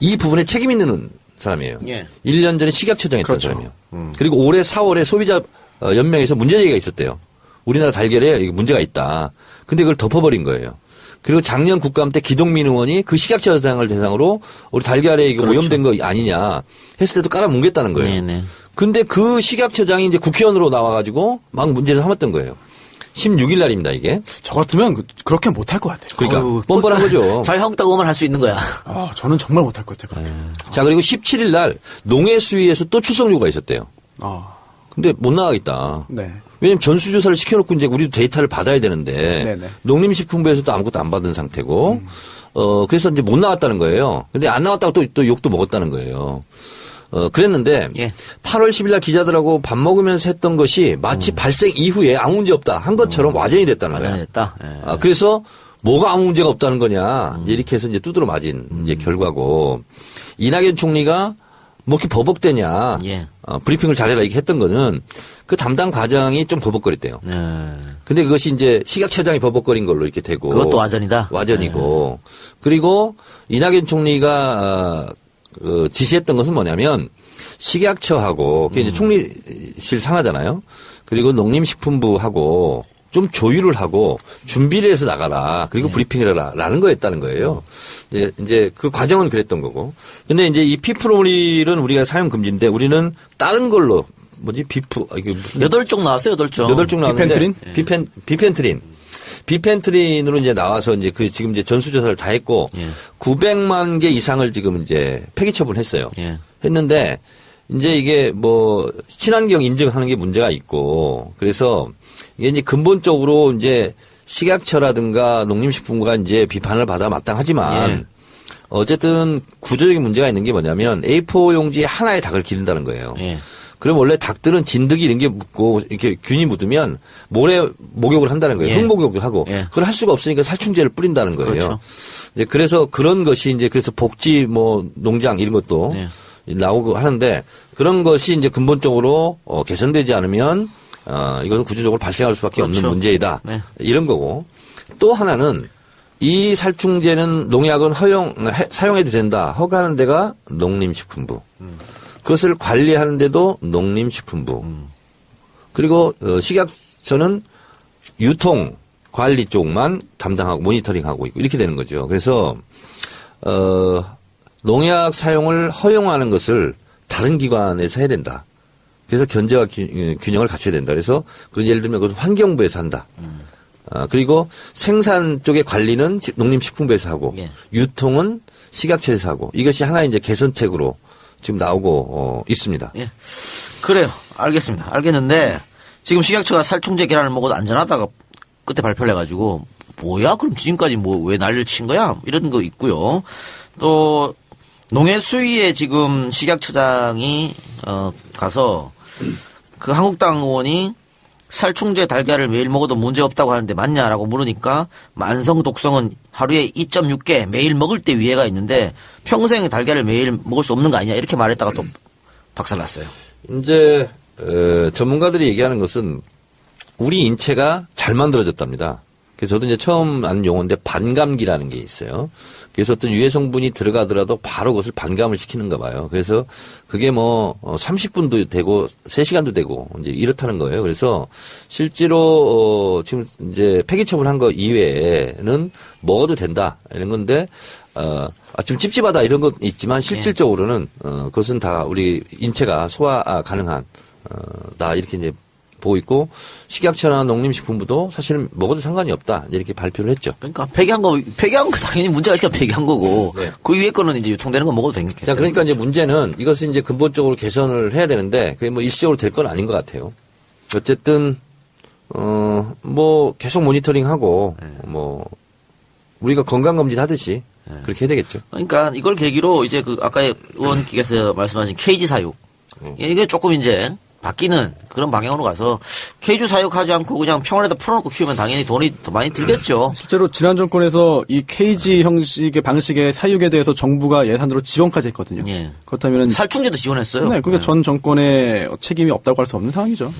이 부분에 책임 있는 사람이에요. 예. 1년 전에 식약처장 했던 그렇죠. 사람이에요. 그리고 올해 4월에 소비자 연맹에서 문제제기가 있었대요. 우리나라 달걀에 문제가 있다. 근데 그걸 덮어버린 거예요. 그리고 작년 국감 때 기동민 의원이 그 식약처장을 대상으로 우리 달걀에 이거 그렇죠. 오염된 거 아니냐 했을 때도 깔아뭉갰다는 거예요. 네네. 근데 그 식약처장이 이제 국회의원으로 나와가지고 막 문제를 삼았던 거예요. 16일 날입니다, 이게. 저 같으면 그렇게 못할 것 같아요. 그러니까 뻔뻔한 거죠. 자유한국당 의원만 할 수 있는 거야. 저는 정말 못할 것 같아요. 그렇게. 자, 그리고 17일 날 농해수위에서 또 출석 요구가 있었대요. 근데 못 나가겠다. 네. 왜냐면 전수조사를 시켜놓고 이제 우리도 데이터를 받아야 되는데 네네. 농림식품부에서도 아무것도 안 받은 상태고 그래서 이제 못 나갔다는 거예요. 근데 안 나갔다고 또 욕도 먹었다는 거예요. 그랬는데 예. 8월 10일 날 기자들하고 밥 먹으면서 했던 것이 마치 발생 이후에 아무 문제 없다 한 것처럼 와전이 됐다는 거예요. 맞아냈다. 예. 그래서 뭐가 아무 문제가 없다는 거냐. 이렇게 해서 이제 두드러 맞은 이제 결과고 이낙연 총리가 뭐 이렇게 버벅대냐. 예. 브리핑을 잘해라 이렇게 했던 거는 그 담당 과장이 좀 버벅거렸대요. 근데 그것이 이제 식약처장이 버벅거린 걸로 이렇게 되고. 그것도 와전이다. 와전이고. 그리고 이낙연 총리가 지시했던 것은 뭐냐면 식약처하고 그게 이제 총리실 산하잖아요. 그리고 농림식품부하고 좀 조율을 하고 준비를 해서 나가라. 그리고 브리핑을 하라라는 거였다는 거예요. 이제 그 과정은 그랬던 거고. 근데 이제 이 피프로밀은 우리가 사용 금지인데 우리는 다른 걸로 뭐지 이게 무슨 8종 나왔어요, 8종. 8종 나왔는데 비펜트린? 비펜트린으로 이제 나와서 이제 그 지금 이제 전수조사를 다 했고 900만 개 이상을 지금 이제 폐기 처분했어요. 했는데 이제 이게 뭐 친환경 인증하는 게 문제가 있고 그래서 이게 이제 근본적으로 이제 식약처라든가 농림식품부가 이제 비판을 받아 마땅하지만 어쨌든 구조적인 문제가 있는 게 뭐냐면 A4 용지 하나에 닭을 기른다는 거예요. 그럼 원래 닭들은 진드기 이런 게 묻고 이렇게 균이 묻으면 모래 목욕을 한다는 거예요. 흙목욕을 하고 그걸 할 수가 없으니까 살충제를 뿌린다는 거예요. 그렇죠. 이제 그래서 그런 것이 이제 그래서 복지 뭐 농장 이런 것도 나오고 하는데 그런 것이 이제 근본적으로 개선되지 않으면 이것은 구조적으로 발생할 수밖에 없는 문제이다. 이런 거고 또 하나는 이 살충제는 농약은 사용해도 된다. 허가하는 데가 농림식품부. 그것을 관리하는 데도 농림식품부. 그리고 식약처는 유통 관리 쪽만 담당하고 모니터링하고 있고 이렇게 되는 거죠. 그래서 농약 사용을 허용하는 것을 다른 기관에서 해야 된다. 그래서 견제와 균형을 갖춰야 된다. 그래서 예를 들면 그것을 환경부에서 한다. 그리고 생산 쪽의 관리는 농림식품부에서 하고 유통은 식약처에서 하고 이것이 하나의 이제 개선책으로 지금 나오고 있습니다. 예. 그래요. 알겠습니다. 알겠는데 지금 식약처가 살충제 계란을 먹어도 안전하다가 끝에 발표를 해가지고 뭐야? 그럼 지금까지 뭐 왜 난리를 친 거야? 이런 거 있고요. 또 농해수위에 지금 식약처장이 가서 그 한국당 의원이 살충제 달걀을 매일 먹어도 문제 없다고 하는데 맞냐라고 물으니까 만성 독성은 하루에 2.6개 매일 먹을 때 위해가 있는데 평생 달걀을 매일 먹을 수 없는 거 아니냐 이렇게 말했다가 또 박살났어요. 이제 전문가들이 얘기하는 것은 우리 인체가 잘 만들어졌답니다. 그래서 저도 이제 처음 아는 용어인데 반감기라는 게 있어요. 그래서 어떤 유해 성분이 들어가더라도 바로 그것을 반감을 시키는가 봐요. 그래서 그게 뭐 30분도 되고 3시간도 되고 이제 이렇다는 거예요. 그래서 실제로 지금 이제 폐기 처분한 거 이외에는 먹어도 된다 이런 건데 좀 찝찝하다 이런 건 있지만 실질적으로는 그것은 다 우리 인체가 소화 가능한 다 이렇게 이제 보고 있고 식약처나 농림식품부도 사실은 먹어도 상관이 없다 이렇게 발표를 했죠. 그러니까 폐기한 거 당연히 문제가 있으니까 폐기한 거고 그 위에 거는 이제 유통되는 거 먹어도 되니까. 자, 그러니까 이제 문제는 이것을 이제 근본적으로 개선을 해야 되는데 그게 뭐 일시적으로 될 건 아닌 것 같아요. 어쨌든 뭐 계속 모니터링하고 뭐 우리가 건강검진 하듯이 그렇게 해야 되겠죠. 그러니까 이걸 계기로 이제 그 아까 의원께서 말씀하신 케이지 사육 이게 조금 이제 바뀌는 그런 방향으로 가서 케이지 사육하지 않고 그냥 평원에다 풀어놓고 키우면 당연히 돈이 더 많이 들겠죠. 실제로 지난 정권에서 이 케이지 형식의 방식의 사육에 대해서 정부가 예산으로 지원까지 했거든요. 그렇다면 살충제도 지원했어요. 네, 그러니까 전 정권의 책임이 없다고 할 수 없는 상황이죠.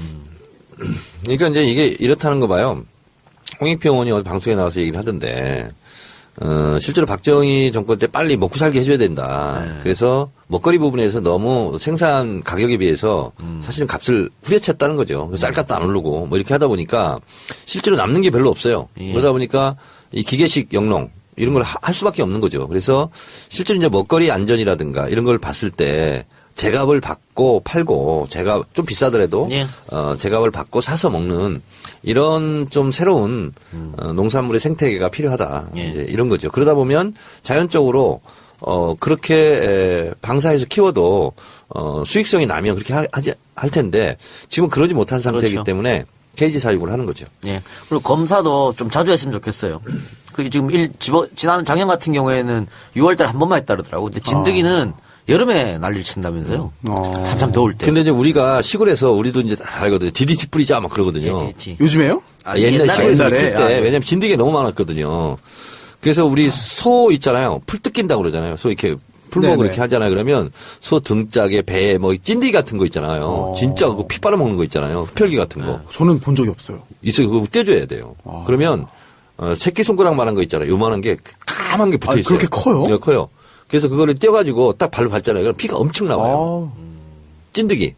그러니까 이제 이게 이렇다는 거 봐요. 홍익표 의원이 어디 방송에 나와서 얘기를 하던데 실제로 박정희 정권 때 빨리 먹고 살게 해줘야 된다. 그래서 먹거리 부분에서 너무 생산 가격에 비해서 사실은 값을 후려쳤다는 거죠. 쌀값도 안 오르고 뭐 이렇게 하다 보니까 실제로 남는 게 별로 없어요. 그러다 보니까 이 기계식 영농 이런 걸 할 수밖에 없는 거죠. 그래서 실제로 이제 먹거리 안전이라든가 이런 걸 봤을 때 제값을 받고 팔고 제가 좀 비싸더라도 제값을 받고 사서 먹는 이런 좀 새로운 농산물의 생태계가 필요하다. 이제 이런 거죠. 그러다 보면 자연적으로 그렇게 방사해서 키워도 수익성이 나면 그렇게 할 텐데 지금 그러지 못한 상태이기 때문에 케이지 사육을 하는 거죠. 예. 그리고 검사도 좀 자주 했으면 좋겠어요. 그게 지금 지난 작년 같은 경우에는 6월달에 한 번만 했다 그러더라고. 근데 진드기는 여름에 난리를 친다면서요. 한참 더울 때. 근데 이제 우리가 시골에서 우리도 이제 다 알거든요. DDT 뿌리자 막 그러거든요. DDT. 요즘에요? 옛날 시골에서 옛날에? 그때 예. 왜냐면 진드기가 너무 많았거든요. 그래서 우리 소 있잖아요. 풀 뜯긴다고 그러잖아요. 소 이렇게 풀먹을 네네. 이렇게 하잖아요. 그러면 소 등짝에 배에 뭐 찐득이 같은 거 있잖아요. 진짜 그거 피 빨아먹는 거 있잖아요. 흡혈귀 같은 거. 저는 본 적이 없어요. 있어요. 그거 떼줘야 돼요. 그러면 새끼 손가락만한 거 있잖아요. 요만한 게 까만 게 붙어 있어요. 그렇게 커요? 네, 커요. 그래서 그거를 떼가지고 딱 발로 밟잖아요. 그럼 피가 엄청 나와요. 찐득이.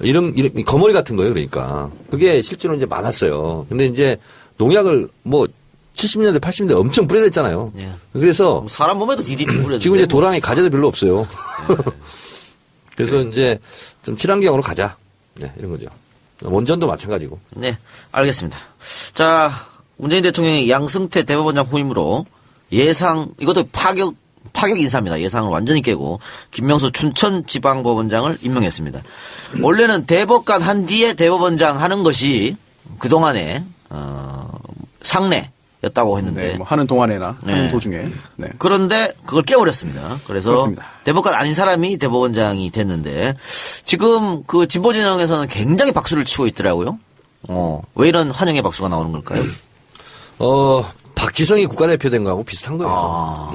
이런 거머리 같은 거예요. 그러니까 그게 실제로 이제 많았어요. 근데 이제 농약을 뭐 70년대, 80년대 엄청 뿌려댔잖아요. 예. 그래서 사람 몸에도 DDT 뿌렸는데. 지금 이제 도랑이 가재도 별로 없어요. 그래서 이제 좀 친환경으로 가자. 네, 이런 거죠. 원전도 마찬가지고. 네, 알겠습니다. 자, 문재인 대통령이 양승태 대법원장 후임으로 이것도 파격 인사입니다. 예상을 완전히 깨고 김명수 춘천지방법원장을 임명했습니다. 원래는 대법관 한 뒤에 대법원장 하는 것이 그동안의 상례였다고 했는데 네, 뭐 하는 동안에나 네. 하는 도중에. 네. 그런데 그걸 깨버렸습니다. 그래서 그렇습니다. 대법관 아닌 사람이 대법원장이 됐는데 지금 그 진보 진영에서는 굉장히 박수를 치고 있더라고요. 왜 이런 환영의 박수가 나오는 걸까요? 박지성이 국가대표 된 거하고 비슷한 거예요. 아,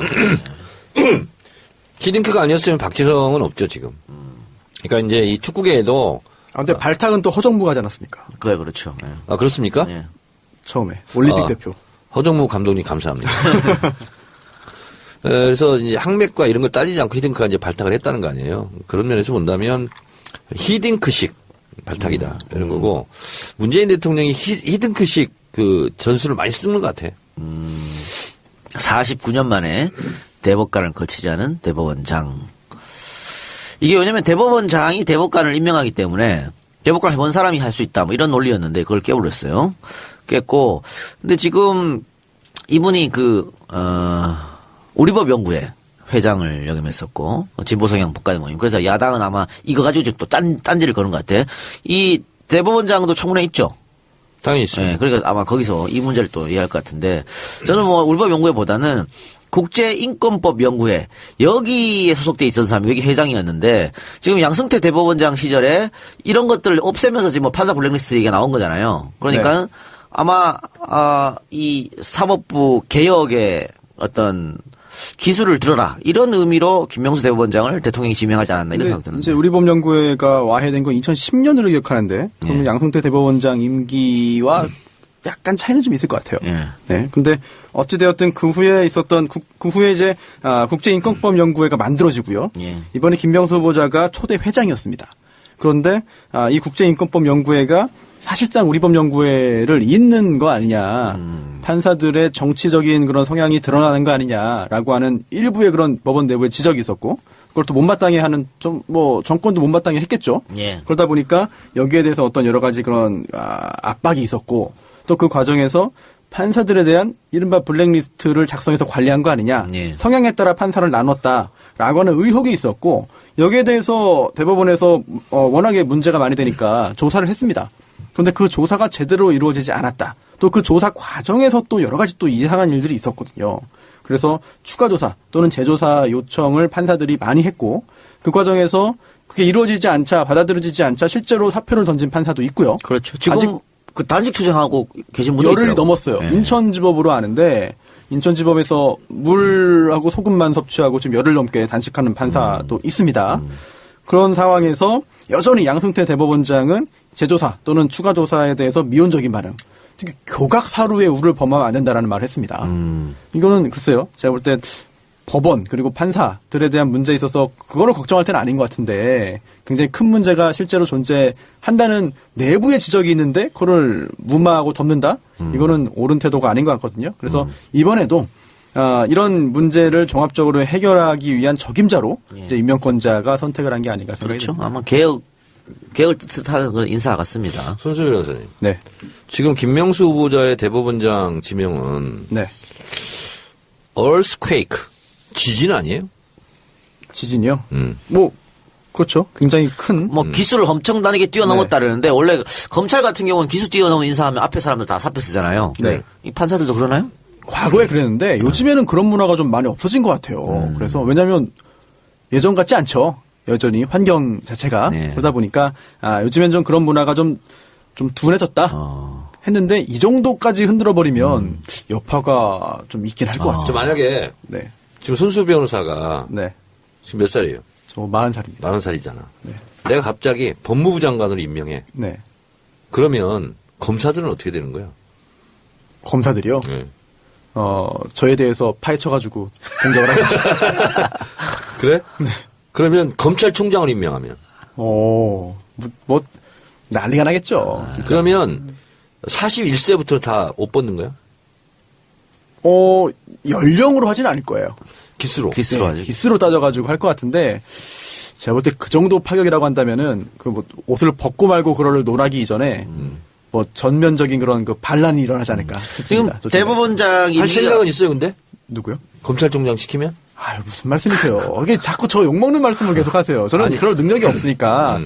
히딩크가 아니었으면 박지성은 없죠, 지금. 그러니까 이제 이 축구계에도 근데 발탁은 또 허정무가 하지 않았습니까? 그래 그렇죠. 네. 그렇습니까? 네. 처음에. 올림픽 대표. 허정무 감독님 감사합니다. 그래서 이제 학맥과 이런 거 따지지 않고 히딩크가 이제 발탁을 했다는 거 아니에요. 그런 면에서 본다면 히딩크식 발탁이다. 이런 거고 문재인 대통령이 히딩크식 그 전술을 많이 쓰는 것 같아. 49년 만에 대법관을 거치지 않은 대법원장. 이게 왜냐면 대법원장이 대법관을 임명하기 때문에 대법관 해본 사람이 할 수 있다. 뭐 이런 논리였는데 그걸 깨버렸어요. 깼고. 근데 지금 이분이 우리법 연구회 회장을 역임했었고 진보성향 복가대 모임. 그래서 야당은 아마 이거 가지고 또 딴지를 거는 것 같아. 이 대법원장도 청문회 있죠. 당연히 있습니다. 네, 그러니까 아마 거기서 이 문제를 또 이해할 것 같은데 저는 뭐 우리법 연구회보다는 국제인권법 연구회 여기에 소속돼 있었던 사람이 여기 회장이었는데 지금 양승태 대법원장 시절에 이런 것들을 없애면서 지금 뭐 판사 블랙리스트 얘기가 나온 거잖아요. 그러니까 네. 아마 이 사법부 개혁의 어떤 기술을 들어라 이런 의미로 김명수 대법원장을 대통령이 지명하지 않았나 이런 생각 드는데. 이제 우리법연구회가 와해된 건 2010년으로 기억하는데 그러면 예. 양승태 대법원장 임기와 약간 차이는 좀 있을 것 같아요. 예. 네. 근데 어찌되었든 그 후에 있었던 그 후에 이제 국제인권법 연구회가 만들어지고요. 예. 이번에 김명수 후보자가 초대 회장이었습니다. 그런데 이 국제인권법 연구회가 사실상 우리법 연구회를 잇는 거 아니냐. 판사들의 정치적인 그런 성향이 드러나는 거 아니냐라고 하는 일부의 그런 법원 내부의 지적이 있었고 그걸 또 못마땅해 하는 좀 뭐 정권도 못마땅해 했겠죠. 예. 그러다 보니까 여기에 대해서 어떤 여러 가지 그런 압박이 있었고 또 그 과정에서 판사들에 대한 이른바 블랙리스트를 작성해서 관리한 거 아니냐. 예. 성향에 따라 판사를 나눴다라고 하는 의혹이 있었고 여기에 대해서 대법원에서 워낙에 문제가 많이 되니까 조사를 했습니다. 그런데 그 조사가 제대로 이루어지지 않았다. 또 그 조사 과정에서 또 여러 가지 또 이상한 일들이 있었거든요. 그래서 추가 조사 또는 재조사 요청을 판사들이 많이 했고 그 과정에서 그게 이루어지지 않자 받아들여지지 않자 실제로 사표를 던진 판사도 있고요. 그렇죠. 지금 아직 그 단식 투쟁하고 계신 분들 열흘이 있더라고요. 넘었어요. 예. 인천지법으로 아는데 인천지법에서 물하고 소금만 섭취하고 지금 열흘 넘게 단식하는 판사도 있습니다. 그런 상황에서 여전히 양승태 대법원장은 재조사 또는 추가 조사에 대해서 미온적인 반응. 특히 교각사루의 우를 범하면 안 된다라는 말을 했습니다. 이거는 글쎄요. 제가 볼 때 법원 그리고 판사들에 대한 문제에 있어서 그거를 걱정할 때는 아닌 것 같은데 굉장히 큰 문제가 실제로 존재한다는 내부의 지적이 있는데 그걸 무마하고 덮는다? 이거는 옳은 태도가 아닌 것 같거든요. 그래서 이번에도 이런 문제를 종합적으로 해결하기 위한 적임자로 이제 임명권자가 선택을 한 게 아닌가 생각이 그렇죠. 듭니다. 아마 개혁을 뜻하는 그런 인사 같습니다. 손수 변호사님. 네. 지금 김명수 후보자의 대법원장 지명은 네. earthquake 지진 아니에요? 지진이요? 뭐 그렇죠. 굉장히 큰 뭐 기술을 엄청나게 뛰어넘었다는데 원래 검찰 같은 경우는 기술 뛰어넘은 인사하면 앞에 사람들 다 사표 쓰잖아요. 네. 이 판사들도 그러나요? 과거에 그랬는데 요즘에는 그런 문화가 좀 많이 없어진 것 같아요. 그래서 왜냐하면 예전 같지 않죠. 여전히 환경 자체가 네. 그러다 보니까 요즘엔 좀 그런 문화가 좀 둔해졌다. 했는데 이 정도까지 흔들어 버리면 여파가 좀 있긴 할 것 저 같습니다. 만약에 네. 지금 손수 변호사가 네. 지금 몇 살이에요? 저 40살입니다. 40살이잖아. 네. 내가 갑자기 법무부 장관으로 임명해. 네. 그러면 검사들은 어떻게 되는 거야? 검사들이요. 네. 저에 대해서 파헤쳐가지고 공격을 하겠죠. 그래? 네. 그러면 검찰총장을 임명하면. 난리가 나겠죠. 그러면 41세부터 다 옷 벗는 거야? 연령으로 하진 않을 거예요. 기수로. 기스로 하지. 기스로 따져가지고 할 것 같은데, 제가 볼 때 그 정도 파격이라고 한다면은, 옷을 벗고 말고 그걸 논하기 이전에, 전면적인 그런 반란이 일어나지 않을까 지금 싶습니다. 대법원장이 할 생각은 있어요, 근데? 누구요? 검찰총장 시키면? 아유, 무슨 말씀이세요. 이게 자꾸 저 욕먹는 말씀을 계속 하세요. 저는 아니. 그럴 능력이 없으니까,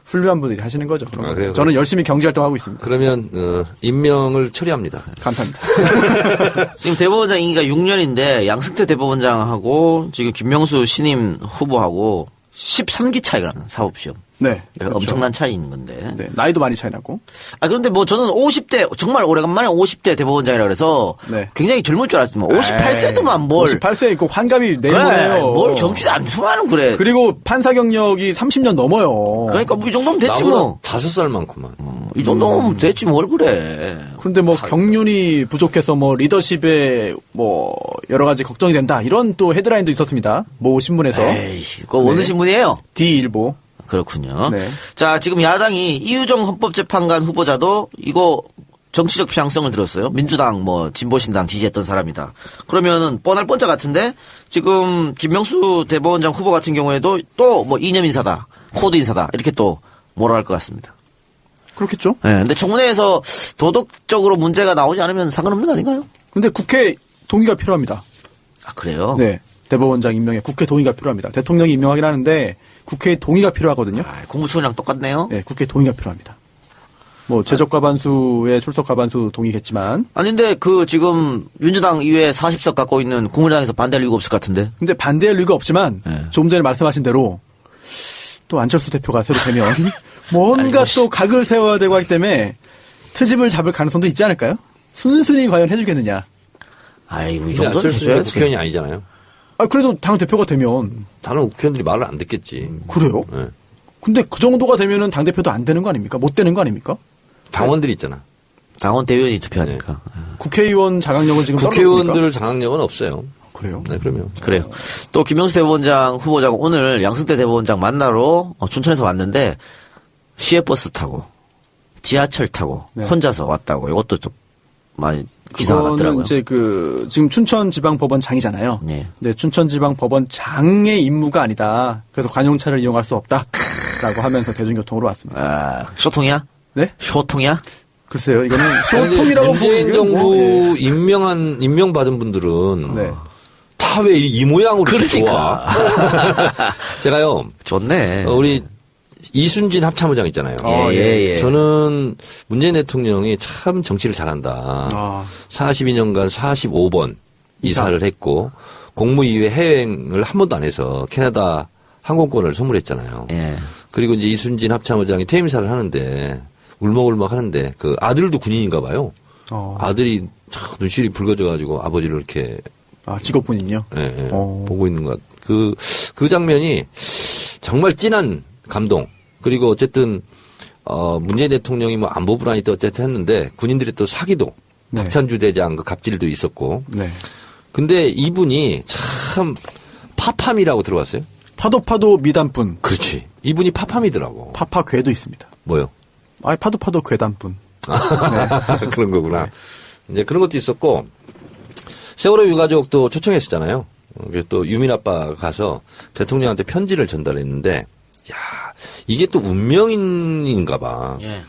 훌륭한 분들이 하시는 거죠. 그래요? 저는 열심히 경제활동하고 있습니다. 그러면, 임명을 처리합니다. 감사합니다. 지금 대법원장 임기가 6년인데 양승태 대법원장하고 지금 김명수 신임 후보하고 13기 차이가 나는 사법시험. 네. 그러니까 엄청난 차이인 건데. 네, 나이도 많이 차이 나고. 그런데 저는 50대, 정말 오래간만에 50대 대법원장이라 그래서 네. 굉장히 젊을 줄 알았지만 58세도만 뭘. 58세 있고 환갑이 내일 그래, 모레요. 뭘 정치도 안 수많은 그래. 그리고 판사 경력이 30년 넘어요. 그러니까 이 정도면 됐지 나보다 뭐. 5살 많구만. 이 정도면 됐지 뭘 그래. 그런데 경륜이 부족해서 리더십에 여러 가지 걱정이 된다. 이런 또 헤드라인도 있었습니다. 모 신문에서. 에이씨, 그거 어느 신문이에요? D일보. 그렇군요. 네. 자, 지금 야당이 이유정 헌법재판관 후보자도 이거 정치적 피향성을 들었어요. 민주당, 진보신당 지지했던 사람이다. 그러면은 뻔할 뻔짜 같은데 지금 김명수 대법원장 후보 같은 경우에도 또 이념 인사다, 코드 인사다 이렇게 또 뭐라 할 것 같습니다. 그렇겠죠. 네, 근데 청문회에서 도덕적으로 문제가 나오지 않으면 상관없는 거 아닌가요? 근데 국회 동의가 필요합니다. 그래요? 네. 대법원장 임명에 국회 동의가 필요합니다. 대통령이 임명하긴 하는데 국회 동의가 필요하거든요. 국무총리랑 똑같네요. 네, 국회 동의가 필요합니다. 제적 과반수에 출석 과반수 동의겠지만. 근데 지금 민주당 이외에 40석 갖고 있는 국민의당에서 반대할 이유가 없을 것 같은데. 근데 반대할 이유가 없지만 조금 전에 말씀하신 대로 또 안철수 대표가 새로 되면 뭔가 또 각을 세워야 되고 하기 때문에 트집을 잡을 가능성도 있지 않을까요? 순순히 과연 해주겠느냐. 이 근데 정도는 안철수가 해줘야지. 국회의원이 아니잖아요. 그래도 당 대표가 되면. 다른 국회의원들이 말을 안 듣겠지. 그래요? 네. 근데 그 정도가 되면은 당 대표도 안 되는 거 아닙니까? 못 되는 거 아닙니까? 당원들이 있잖아. 당원 대의원이 투표하니까. 국회의원 자강력은 지금 국회의원들 장악력은 없어요. 그래요? 네, 그러면. 그래요. 또 김명수 대법원장 후보자가 오늘 양승태 대법원장 만나러 춘천에서 왔는데 시외버스 타고 지하철 타고 혼자서 왔다고. 이것도 좀 많이 기사가 났더라고요. 이제 지금 춘천지방법원장이잖아요. 네. 근데 춘천지방법원장의 임무가 아니다. 그래서 관용차를 이용할 수 없다라고 하면서 대중교통으로 왔습니다. 쇼통이야? 네? 쇼통이야? 글쎄요, 이거는 소통이라고 문재인 보기에는 정부 임명받은 분들은 네. 다 왜 이 모양으로 이렇게 그러니까. 좋아? 제가요. 좋네. 우리 이순진 합참의장 있잖아요. 예. 저는 문재인 대통령이 참 정치를 잘한다. 42년간 45번 이사를 했고 공무이회 해외여행을 한 번도 안 해서 캐나다 항공권을 선물했잖아요. 예. 그리고 이제 이순진 합참의장이 퇴임사를 하는데 울먹울먹 하는데 장들도 군인인가 봐요. 아들이 참 눈시울이 붉어져가지고 아버지를 이렇게 직업군인요? 예. 보고 있는 것. 그 장면이 정말 진한 감동. 그리고 어쨌든 문재인 대통령이 안보 불안이 또 어쨌든 했는데 군인들이 또 사기도 박찬주 대장 갑질도 있었고. 네. 근데 이분이 참 파팜이라고 들어봤어요? 파도 미담꾼. 그렇지. 이분이 파팜이더라고. 괴도 있습니다. 뭐요? 파도 괴담꾼. 네. 그런 거구나. 이제 그런 것도 있었고 세월호 유가족도 초청했었잖아요. 그래서 또 유민 아빠가 가서 대통령한테 편지를 전달했는데 이게 또 운명인가 봐. 예.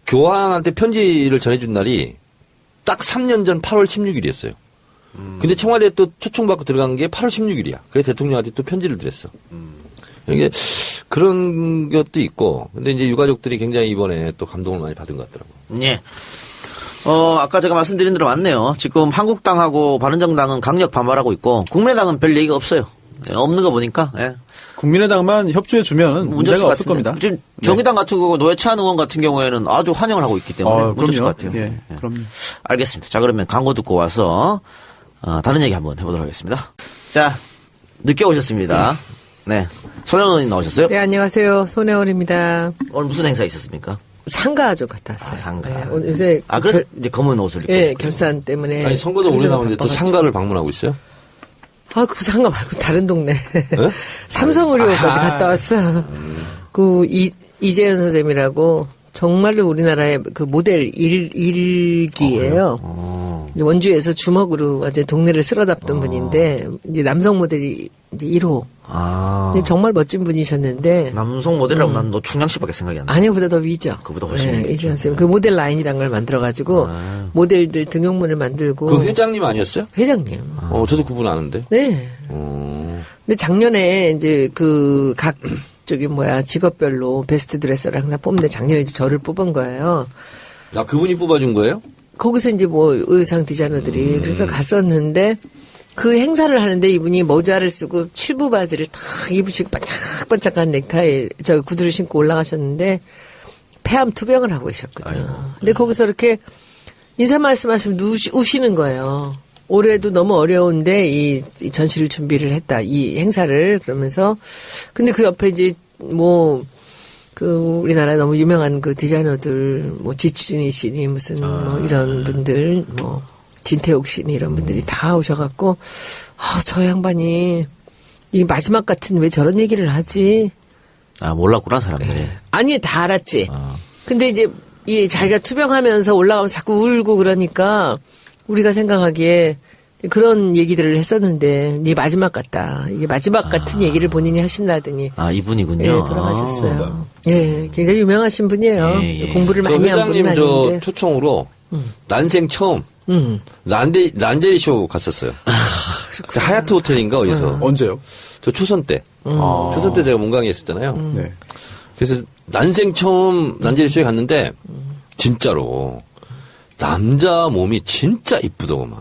교황한테 편지를 전해준 날이 딱 3년 전 8월 16일이었어요. 근데 청와대에 또 초청받고 들어간 게 8월 16일이야. 그래서 대통령한테 또 편지를 드렸어. 이게 그런 것도 있고. 근데 이제 유가족들이 굉장히 이번에 또 감동을 많이 받은 것 같더라고요. 예. 아까 제가 말씀드린 대로 맞네요. 지금 한국당하고 바른정당은 강력 반발하고 있고 국민의당은 별 얘기가 없어요. 없는 거 보니까, 예. 국민의당만 협조해 주면 문제가 없을 겁니다. 지금 정의당 같은 경우 노회찬 의원 같은 경우에는 아주 환영을 하고 있기 때문에 문제 없을 것 같아요. 예, 그럼요. 알겠습니다. 자, 그러면 광고 듣고 와서 다른 얘기 한번 해보도록 하겠습니다. 자, 늦게 오셨습니다. 네, 손혜원님 나오셨어요? 네, 안녕하세요. 손혜원입니다. 오늘 무슨 행사 있었습니까? 상가 좀 갔다 왔어요. 상가. 네, 오늘 요새 그래서 이제 검은 옷을 입고. 예, 결산 때문에. 아니, 선거도 오래 남았는데 또 상가를 방문하고 있어요? 그 상가 말고 다른 동네. 삼성의료까지 갔다 왔어. 그 이재현 선생님이라고 정말로 우리나라의 그 모델 일기예요. 원주에서 주먹으로 완전 동네를 쓸어담던 분인데 이제 남성 모델이 이제 1호. 정말 멋진 분이셨는데 남성 모델이라고 난 노충양 씨밖에 생각이 안 나. 아니요, 그보다 더 위죠. 그보다 훨씬 네, 이재현 선생님. 그 모델 라인이란 걸 만들어가지고 모델들 등용문을 만들고. 그 회장님 아니었어요? 회장님. 저도 그분 아는데. 네. 근데 작년에 이제 직업별로 베스트 드레서를 항상 뽑는데 작년에 이제 저를 뽑은 거예요. 그분이 뽑아준 거예요? 거기서 이제 의상 디자이너들이 그래서 갔었는데 그 행사를 하는데 이분이 모자를 쓰고 칠부 바지를 탁 입으시고 반짝반짝한 넥타이 구두를 신고 올라가셨는데 폐암 투병을 하고 계셨거든요. 근데 거기서 이렇게 인사 말씀하시면 우시는 거예요. 올해도 너무 어려운데 이 전시를 준비를 했다. 이 행사를 그러면서 근데 그 옆에 이제 우리나라에 너무 유명한 그 디자이너들 지치준이 씨니 무슨 이런 분들 진태옥 씨니 이런 분들이 다 오셔갖고 저 양반이 이 마지막 같은 왜 저런 얘기를 하지? 몰랐구나 사람들이. 네. 아니 다 알았지. 근데 이제 이 자기가 투병하면서 올라가면 자꾸 울고 그러니까 우리가 생각하기에 그런 얘기들을 했었는데 네 마지막 같다. 이게 마지막 같은 얘기를 본인이 하신다더니 이분이군요. 예, 돌아가셨어요. 예, 굉장히 유명하신 분이에요. 예. 공부를 많이 한 분은 회장님 아닌데. 초청으로 난생 처음 란제리 쇼 갔었어요. 하얏트 호텔인가 어디서. 언제요? 저 초선 때. 초선 때 제가 문광에 있었잖아요. 네. 그래서 난생 처음 란제리 쇼에 갔는데 진짜로 남자 몸이 진짜 이쁘더구만.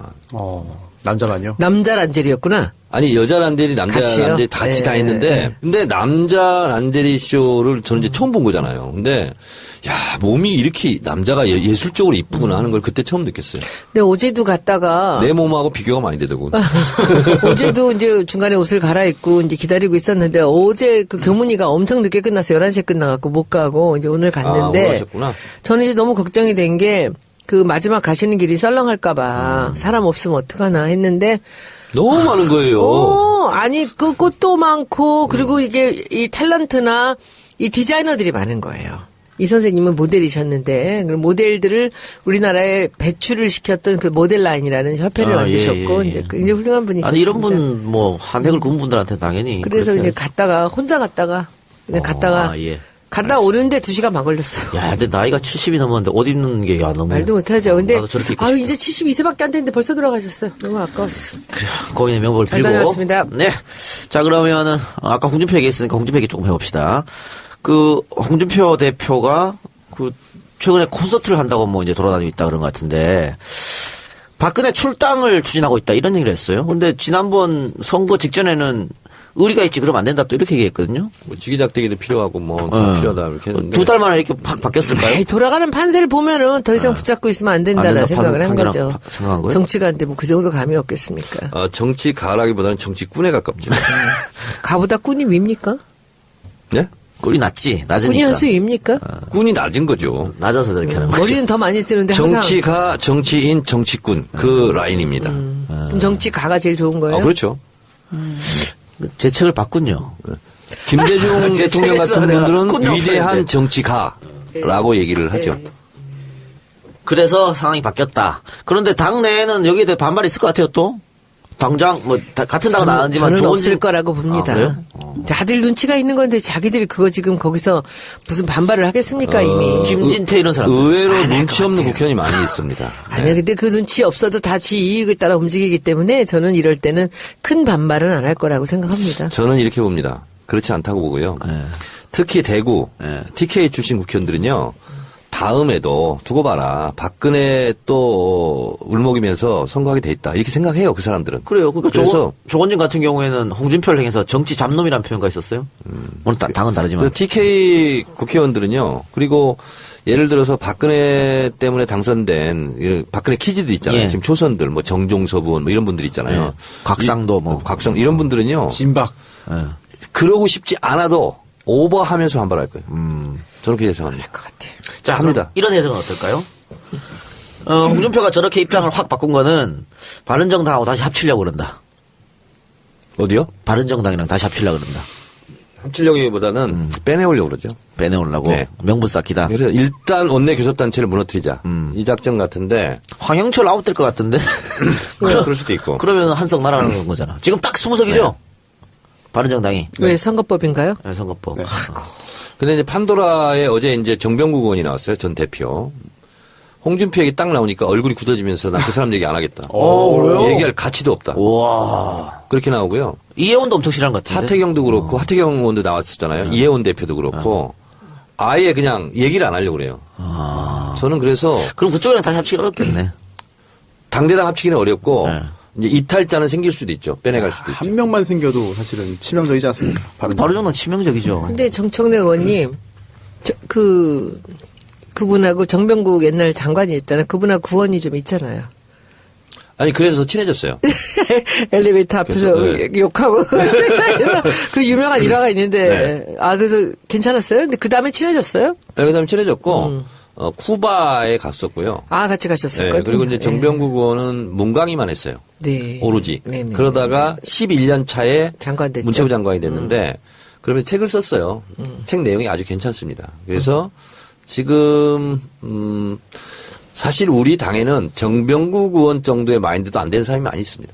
남자 아니요? 남자 란젤이었구나. 아니 여자 란제리 남자 같이요? 란제리 같이 다 예, 했는데 예. 근데 남자 란제리 쇼를 저는 이제 처음 본 거잖아요. 근데 야 몸이 이렇게 남자가 예술적으로 이쁘구나 하는 걸 그때 처음 느꼈어요. 근데 어제도 갔다가 내 몸하고 비교가 많이 되더군. 어제도 이제 중간에 옷을 갈아입고 이제 기다리고 있었는데 어제 그 교문이가 엄청 늦게 끝났어요. 11시에 끝나갖고 못 가고 이제 오늘 갔는데 올라가셨구나. 저는 이제 너무 걱정이 된 게 그 마지막 가시는 길이 썰렁할까봐 사람 없으면 어떡하나 했는데 너무 많은 거예요. 아니 그 꽃도 많고 그리고 이게 이 탤런트나 이 디자이너들이 많은 거예요. 이 선생님은 모델이셨는데 그 모델들을 우리나라에 배출을 시켰던 그 모델 라인이라는 협회를 만드셨고 예. 이제 굉장히 훌륭한 분이셨습니다. 아니 이런 분 한해글 그분 분들한테 당연히. 그래서 그렇게 이제 혼자 갔다가 그냥 갔다가 예. 갔다 오는데 2시간 막 걸렸어요. 야, 근데 나이가 70이 넘었는데 옷 입는 게 너무 말도 못하죠. 근데 나도 저렇게 입고 싶다. 이제 72세밖에 안 됐는데 벌써 돌아가셨어요. 너무 아까웠어. 그래, 거기는 명복을 잘 빌고. 다녀왔습니다. 네. 자, 그러면은 아까 홍준표 얘기했으니까 홍준표 얘기 조금 해봅시다. 홍준표 대표가 최근에 콘서트를 한다고 이제 돌아다니고 있다 그런 것 같은데 박근혜 출당을 추진하고 있다 이런 얘기를 했어요. 근데 지난번 선거 직전에는 의리가 있지 그러면 안 된다 또 이렇게 얘기했거든요. 지기작대기도 필요하고 더 필요하다 이렇게 했는데 2달 만에 이렇게 팍 바뀌었을까요? 돌아가는 판세를 보면은 더 이상 붙잡고 있으면 안 된다는 된다, 생각을 한 판결 거죠. 생각한 거예요? 정치가인데 그 정도 감이 없겠습니까? 정치가라기보다는 정치꾼에 가깝죠. 가보다 꾼이 밉니까? 네? 꿀이 낮지, 낮으니까. 꾼이 한 수 밉니까? 꾼이 낮은 거죠. 낮아서 저렇게 하는 거죠. 머리는 더 많이 쓰는데 항상 정치가, 정치인, 정치꾼 그 라인입니다. 그럼 정치가가 제일 좋은 거예요? 그렇죠. 제 책을 봤군요. 김대중 제 대통령 같은 책에서 내가 분들은 꾼 위대한 역할인데. 정치가라고 얘기를 하죠. 그래서 상황이 바뀌었다. 그런데 당내에는 여기에 대해 반발이 있을 것 같아요, 또? 당장, 같은 당은 안 하지만 저는 좋은 없을 거라고 봅니다. 그래요? 다들 눈치가 있는 건데 자기들이 그거 지금 거기서 무슨 반발을 하겠습니까 이미. 김진태 이런 사람. 의외로 눈치 없는 국회의원이 많이 있습니다. 아니요, 근데 그 눈치 없어도 다 지 이익을 따라 움직이기 때문에 저는 이럴 때는 큰 반발은 안 할 거라고 생각합니다. 저는 이렇게 봅니다. 그렇지 않다고 보고요. 네. 특히 대구, TK 출신 국회의원들은요. 다음에도 두고 봐라. 박근혜 또 울먹이면서 선거하게 돼 있다. 이렇게 생각해요. 그 사람들은. 그래요. 그러니까 그래서 조건진 같은 경우에는 홍준표를 향해서 정치 잡놈이라는 표현가 있었어요. 물론 당은 다르지만. TK 국회의원들은요. 그리고 예를 들어서 박근혜 때문에 당선된 박근혜 키즈들 있잖아요. 예. 지금 초선들 뭐 정종섭 의원 뭐 이런 분들 있잖아요. 예. 곽상도 뭐. 곽상 이런 분들은요. 진박. 예. 그러고 싶지 않아도 오버하면서 반발할 거예요. 저는 그렇게 예상합니다. 자, 합니다. 이런 해석은 어떨까요? 홍준표가 저렇게 입장을 확 바꾼 거는 바른정당하고 다시 합치려고 그런다. 어디요? 바른정당이랑 다시 합치려고 그런다. 합치려기보다는 빼내오려고 그러죠. 빼내오려고. 네. 명분 쌓기다. 그래서 일단 원내 교섭단체를 무너뜨리자. 이 작전 같은데. 황영철 아웃될 것 같은데? 그럴 수도 있고. 그러면 한석 날아가는 거잖아. 지금 딱 20석이죠? 바른정당이. 왜 선거법인가요? 네, 선거법. 네. 근데 이제 판도라에 어제 이제 정병국 의원이 나왔어요. 전 대표. 홍준표 얘기 딱 나오니까 얼굴이 굳어지면서 난 그 사람 얘기 안 하겠다. 그래요? 얘기할 가치도 없다. 우와. 그렇게 나오고요. 이혜원도 엄청 싫어한 것 같은데. 하태경도 그렇고 하태경 의원도 나왔었잖아요. 이혜원 대표도 그렇고 아예 그냥 얘기를 안 하려고 그래요. 저는 그래서 그럼 그쪽이랑 다시 합치기 어렵겠네. 당대당 합치기는 어렵고 네. 이제 이탈자는 생길 수도 있죠. 빼내갈 수도 있죠. 한 명만 생겨도 사실은 치명적이지 않습니까? 바른정당 치명적이죠. 근데 정청래 의원님, 그분하고 정병국 옛날 장관이 있잖아요. 그분하고 구원이 좀 있잖아요. 아니 그래서 더 친해졌어요. 엘리베이터 앞에서 그래서, 욕하고. 그 유명한 일화가 있는데. 네. 그래서 괜찮았어요? 근데 그 다음에 친해졌어요? 네, 그다음에 친해졌고 쿠바에 갔었고요. 같이 가셨었거든요. 네, 그리고 이제 정병국 의원은 문강의만 했어요. 네. 오로지. 네네. 그러다가 11년 차에 장관 됐죠. 문체부 장관이 됐는데 그러면서 책을 썼어요. 책 내용이 아주 괜찮습니다. 그래서 지금 사실 우리 당에는 정병국 의원 정도의 마인드도 안 되는 사람이 많이 있습니다.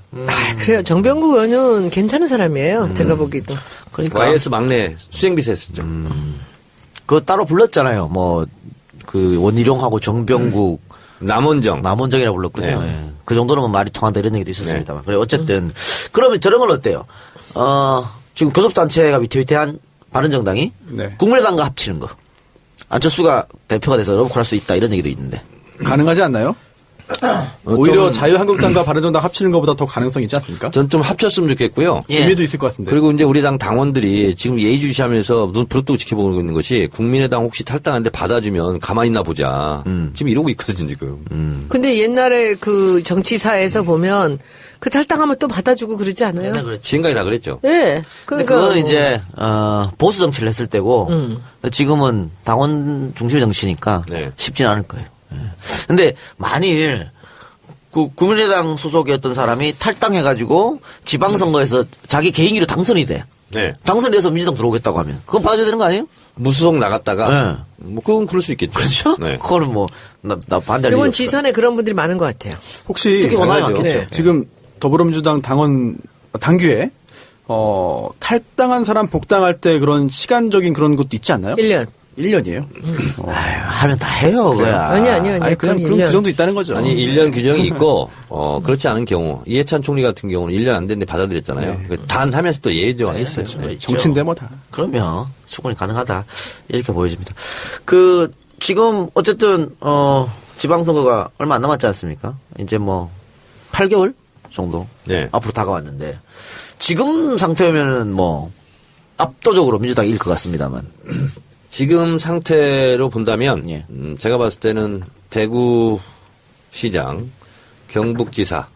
그래요. 정병국 의원은 괜찮은 사람이에요. 제가 보기도. 그러니까. YS 막내 수행비서 했었죠. 그거 따로 불렀잖아요. 그 원희룡하고 정병국, 남원정이라고 불렀거든요. 네. 예. 그 정도는 말이 통한다 이런 얘기도 있었습니다만. 그래 어쨌든 그러면 저런 건 어때요? 지금 교섭단체가 위태위태한 바른정당이 네. 국민의당과 합치는 거. 안철수가 대표가 돼서 러브콜 할 수 있다 이런 얘기도 있는데. 가능하지 않나요? 오히려 자유한국당과 바른정당 합치는 것보다 더 가능성이 있지 않습니까? 전 좀 합쳤으면 좋겠고요. 예. 재미도 있을 것 같은데. 그리고 이제 우리 당 당원들이 지금 예의주시하면서 눈 부릅뜨고 지켜보고 있는 것이 국민의당 혹시 탈당하는데 받아주면 가만히 있나 보자. 지금 이러고 있거든요, 지금. 근데 옛날에 그 정치사에서 보면 그 탈당하면 또 받아주고 그러지 않아요? 지금까지 다 그랬죠. 예. 근데 그러니까 그거는 이제 보수 정치를 했을 때고 지금은 당원 중심의 정치니까 네. 쉽진 않을 거예요. 예. 근데 만일 그 국민의당 소속의 어떤 사람이 탈당해가지고 지방선거에서 자기 개인기로 당선이 돼. 네. 당선이 돼서 민주당 들어오겠다고 하면 그건 받아줘야 되는 거 아니에요? 무소속 나갔다가 네. 뭐 그건 그럴 수 있겠죠. 그렇죠? 네. 그거는 나 반대할 이번 이유 없어. 지선에 그런 분들이 많은 것 같아요. 혹시 특히 원하이 당연하죠. 많겠죠. 네, 지금 더불어민주당 당규에 탈당한 사람 복당할 때 그런 시간적인 그런 것도 있지 않나요? 1년. 1년이에요. 아유, 하면 다 해요, 그거야. 아니요. 아니 그냥 그건 그럼 1년. 그 정도 있다는 거죠. 아니 1년 규정이 있고 그렇지 않은 경우 이해찬 총리 같은 경우는 1년 안 됐는데 받아들였잖아요. 단 하면서 또 예외 조항이 있어요. 네. 정치인데 뭐 다. 그러면 충분히 가능하다 이렇게 보여집니다. 지금 어쨌든 지방선거가 얼마 안 남았지 않습니까? 이제 뭐 8개월 정도 네. 앞으로 다가왔는데 지금 상태면은 뭐 압도적으로 민주당이 이길 것 같습니다만. 지금 상태로 본다면 예. 제가 봤을 때는 대구시장, 경북지사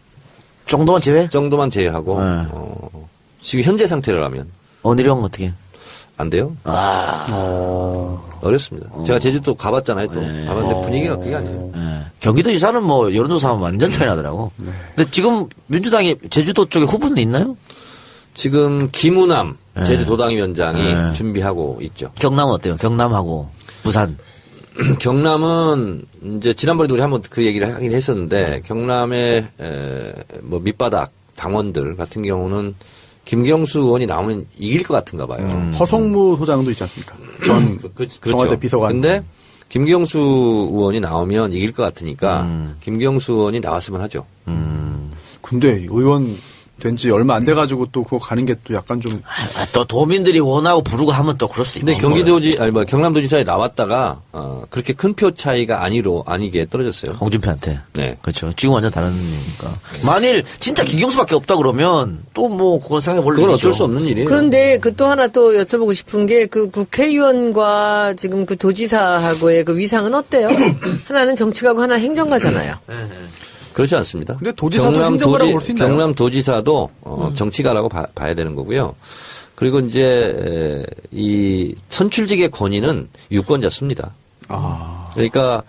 정도만 제외? 정도만 제외하고 네. 지금 현재 상태라면 원희룡 어떻게? 안 돼요? 어렵습니다. 제가 제주도 가봤잖아요. 또 가봤는데 분위기가 그게 아니에요. 예. 경기도지사는 뭐 여론조사하면 완전 차이 나더라고. 근데 지금 민주당이 제주도 쪽에 후보는 있나요? 지금 김우남 제주도당위원장이 준비하고 있죠. 경남은 어때요? 경남하고 부산. 경남은 이제 지난번에도 우리 한번 그 얘기를 하긴 했었는데 경남의 뭐 밑바닥 당원들 같은 경우는 김경수 의원이 나오면 이길 것 같은가 봐요. 허성무 소장도 있지 않습니까? 전 그렇죠. 청와대 비서관. 근데 김경수 의원이 나오면 이길 것 같으니까 김경수 의원이 나왔으면 하죠. 근데 의원 된 지 얼마 안 돼가지고 또 그거 가는 게 또 약간 좀. 또 도민들이 원하고 부르고 하면 또 그럴 수도 있지. 근데 경남도지사에 나왔다가 그렇게 큰 표 차이가 아니게 떨어졌어요. 홍준표한테. 네. 그렇죠. 지금 완전 다른 일이니까. 만일 진짜 김경수밖에 없다 그러면 또 뭐 그건 생각해 볼 그건 일이죠. 어쩔 수 없는 일이에요. 그런데 그 또 하나 또 여쭤보고 싶은 게 그 국회의원과 지금 그 도지사하고의 그 위상은 어때요? 하나는 정치가고 하나는 행정가잖아요. 그렇지 않습니다. 근데 도지사도 행정가라고 볼 수 있나요? 경남도지사도 정치가라고 봐야 되는 거고요. 그리고 이제 이 선출직의 권위는 유권자 수입니다. 그러니까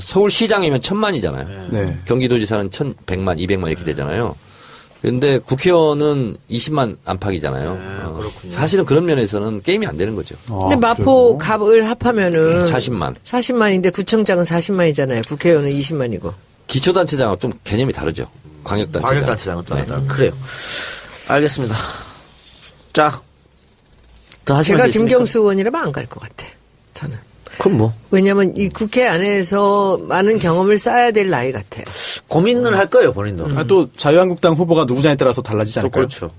서울시장이면 1000만이잖아요. 네. 경기도지사는 100만, 200만 이렇게 되잖아요. 그런데 국회의원은 20만 안팎이잖아요. 사실은 그런 면에서는 게임이 안 되는 거죠. 근데 마포 갑을 합하면은 40만. 40만인데 구청장은 40만이잖아요. 국회의원은 20만이고. 기초단체장은 좀 개념이 다르죠. 광역단체장. 광역단체장은 또 다르다. 그래요. 알겠습니다. 자, 더 하실 제가 말씀 있습니까? 김경수 의원이라면 안 갈 것 같아. 저는. 그럼 뭐 왜냐하면 이 국회 안에서 많은 경험을 쌓아야 될 나이 같아요. 고민을 할 거예요 본인도. 또 자유한국당 후보가 누구냐에 따라서 달라지지 또 않을까요? 그렇죠.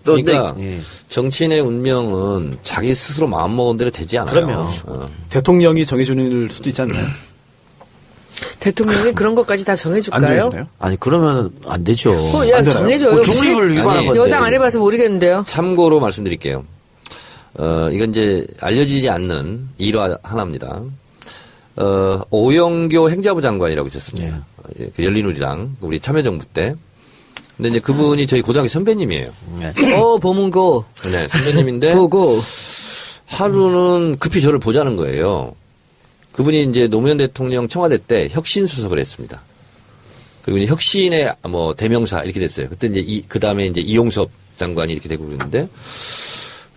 또 그러니까 근데, 예. 정치인의 운명은 자기 스스로 마음먹은 대로 되지 않아요. 그럼요. 대통령이 정해주는 수도 있지 않나요? 대통령이 그런 것까지 다 안 정해줄까요? 정해주나요? 아니 그러면 안 되죠. 야 안 되나요? 정해줘요. 그 중립을 위반한 아니, 건데. 여당 안 해봐서 모르겠는데요. 참고로 말씀드릴게요. 이건 이제 알려지지 않는 일화 하나입니다. 오영교 행자부 장관이라고 있었습니다. 그 열린우리당 우리 참여정부 때. 근데 이제 그분이 저희 고등학교 선배님이에요. 네. 보문고. 네, 선배님인데 고고. 하루는 급히 저를 보자는 거예요. 그분이 이제 노무현 대통령 청와대 때 혁신수석을 했습니다. 그리고 이제 혁신의 뭐 대명사 이렇게 됐어요. 그때 이제 그 다음에 이제 이용섭 장관이 이렇게 되고 그러는데,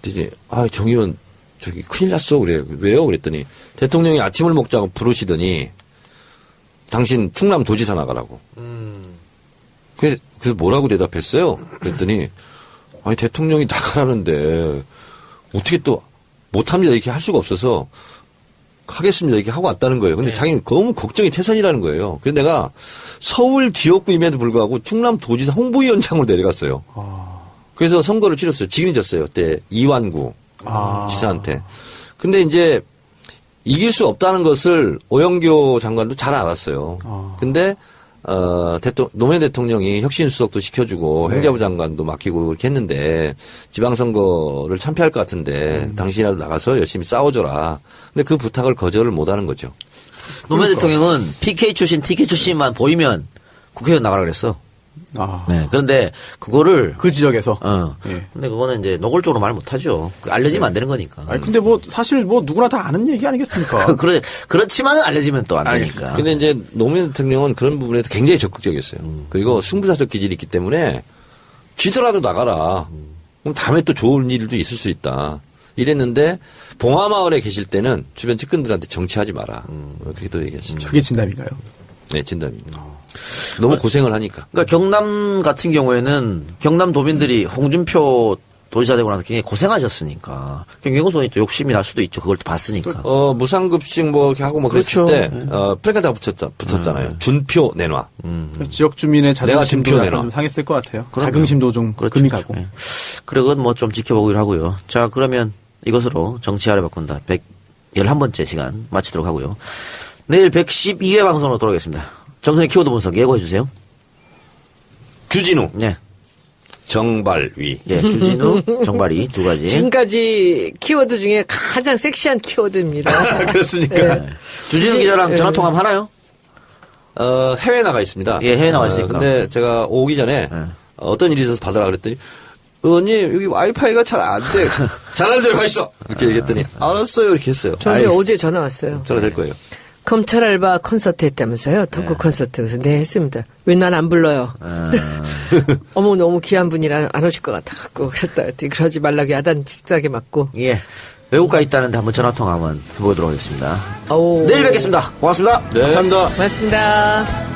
이제 정 의원 저기 큰일 났어 그래요. 왜요? 그랬더니 대통령이 아침을 먹자고 부르시더니 당신 충남도지사 나가라고. 그래서 뭐라고 대답했어요? 그랬더니 대통령이 나가라는데 어떻게 또 못합니다 이렇게 할 수가 없어서 하겠습니다 이렇게 하고 왔다는 거예요. 근데 자기는 너무 걱정이 태산이라는 거예요. 그래서 내가 서울 지역구임에도 불구하고 충남도지사 홍보위원장으로 내려갔어요. 그래서 선거를 치렀어요. 지금이 졌어요. 그때 이완구 지사한테. 근데 이제 이길 수 없다는 것을 오영교 장관도 잘 알았어요. 근데 노무현 대통령이 혁신수석도 시켜주고 행자부 장관도 맡기고 이렇게 했는데 지방선거를 참패할 것 같은데 당신이라도 나가서 열심히 싸워줘라. 근데 그 부탁을 거절을 못하는 거죠. 노무현 대통령은 PK 출신, TK 출신만 보이면 국회의원 나가라 그랬어. 네. 그런데 그거를 그 지역에서. 예. 근데 그거는 이제 노골적으로 말 못하죠. 알려지면 안 되는 거니까. 아니 근데 뭐 사실 뭐 누구나 다 아는 얘기 아니겠습니까? 그렇지만은 알려지면 또 안 되니까. 근데 이제 노무현 대통령은 그런 부분에서 굉장히 적극적이었어요. 그리고 승부사적 기질이 있기 때문에 지더라도 나가라. 그럼 다음에 또 좋은 일도 있을 수 있다. 이랬는데 봉화마을에 계실 때는 주변 측근들한테 정치하지 마라. 그렇게 또 얘기하시죠. 그게 진담인가요? 네, 진담입니다. 너무 고생을 하니까. 그러니까 경남 같은 경우에는 경남 도민들이 홍준표 도지사 되고 나서 굉장히 고생하셨으니까 경경수 의원이 또 욕심이 날 수도 있죠. 그걸 또 봤으니까. 무상급식 뭐 이렇게 하고 뭐 그렇죠. 그랬을 때 플래카드가 붙었잖아요. 준표 내놔. 지역 주민의 내가 자존심도 준표 약간 내놔. 좀 상했을 것 같아요. 그럼요. 자긍심도 좀 그렇죠. 금이 가고. 예. 그리고 뭐 좀 지켜보기로 하고요. 자, 그러면 이것으로 정치화를 바꾼다. 111번째 시간 마치도록 하고요. 내일 112회 방송으로 돌아오겠습니다. 정선의 키워드 분석 예고해 주세요. 주진우. 네. 정발위. 예, 주진우, 정발이 두 가지. 지금까지 키워드 중에 가장 섹시한 키워드입니다. 그렇습니까? 네. 주진우 기자랑 전화 통화 하나요? 해외에 나가 있습니다. 예, 해외에 나가 있으니까. 근데 제가 오기 전에 어떤 일이 있어서 받으라 그랬더니 의원님 여기 와이파이가 잘 안 돼. 잘할 대로 가 있어. 이렇게 얘기했더니 알았어요 이렇게 했어요. 저한테 어제 전화 왔어요. 전화 될 거예요. 검찰 알바 콘서트 했다면서요? 토크 콘서트. 그래서 네, 했습니다. 왜 난 안 불러요? 어머, 너무 귀한 분이라 안 오실 것 같아갖고. 그랬다. 그러지 말라고 야단 식사하게 맞고. 예. 외국가 있다는데 한번 전화 통화 한번 해보도록 하겠습니다. 오. 내일 뵙겠습니다. 고맙습니다. 네. 감사합니다. 고맙습니다.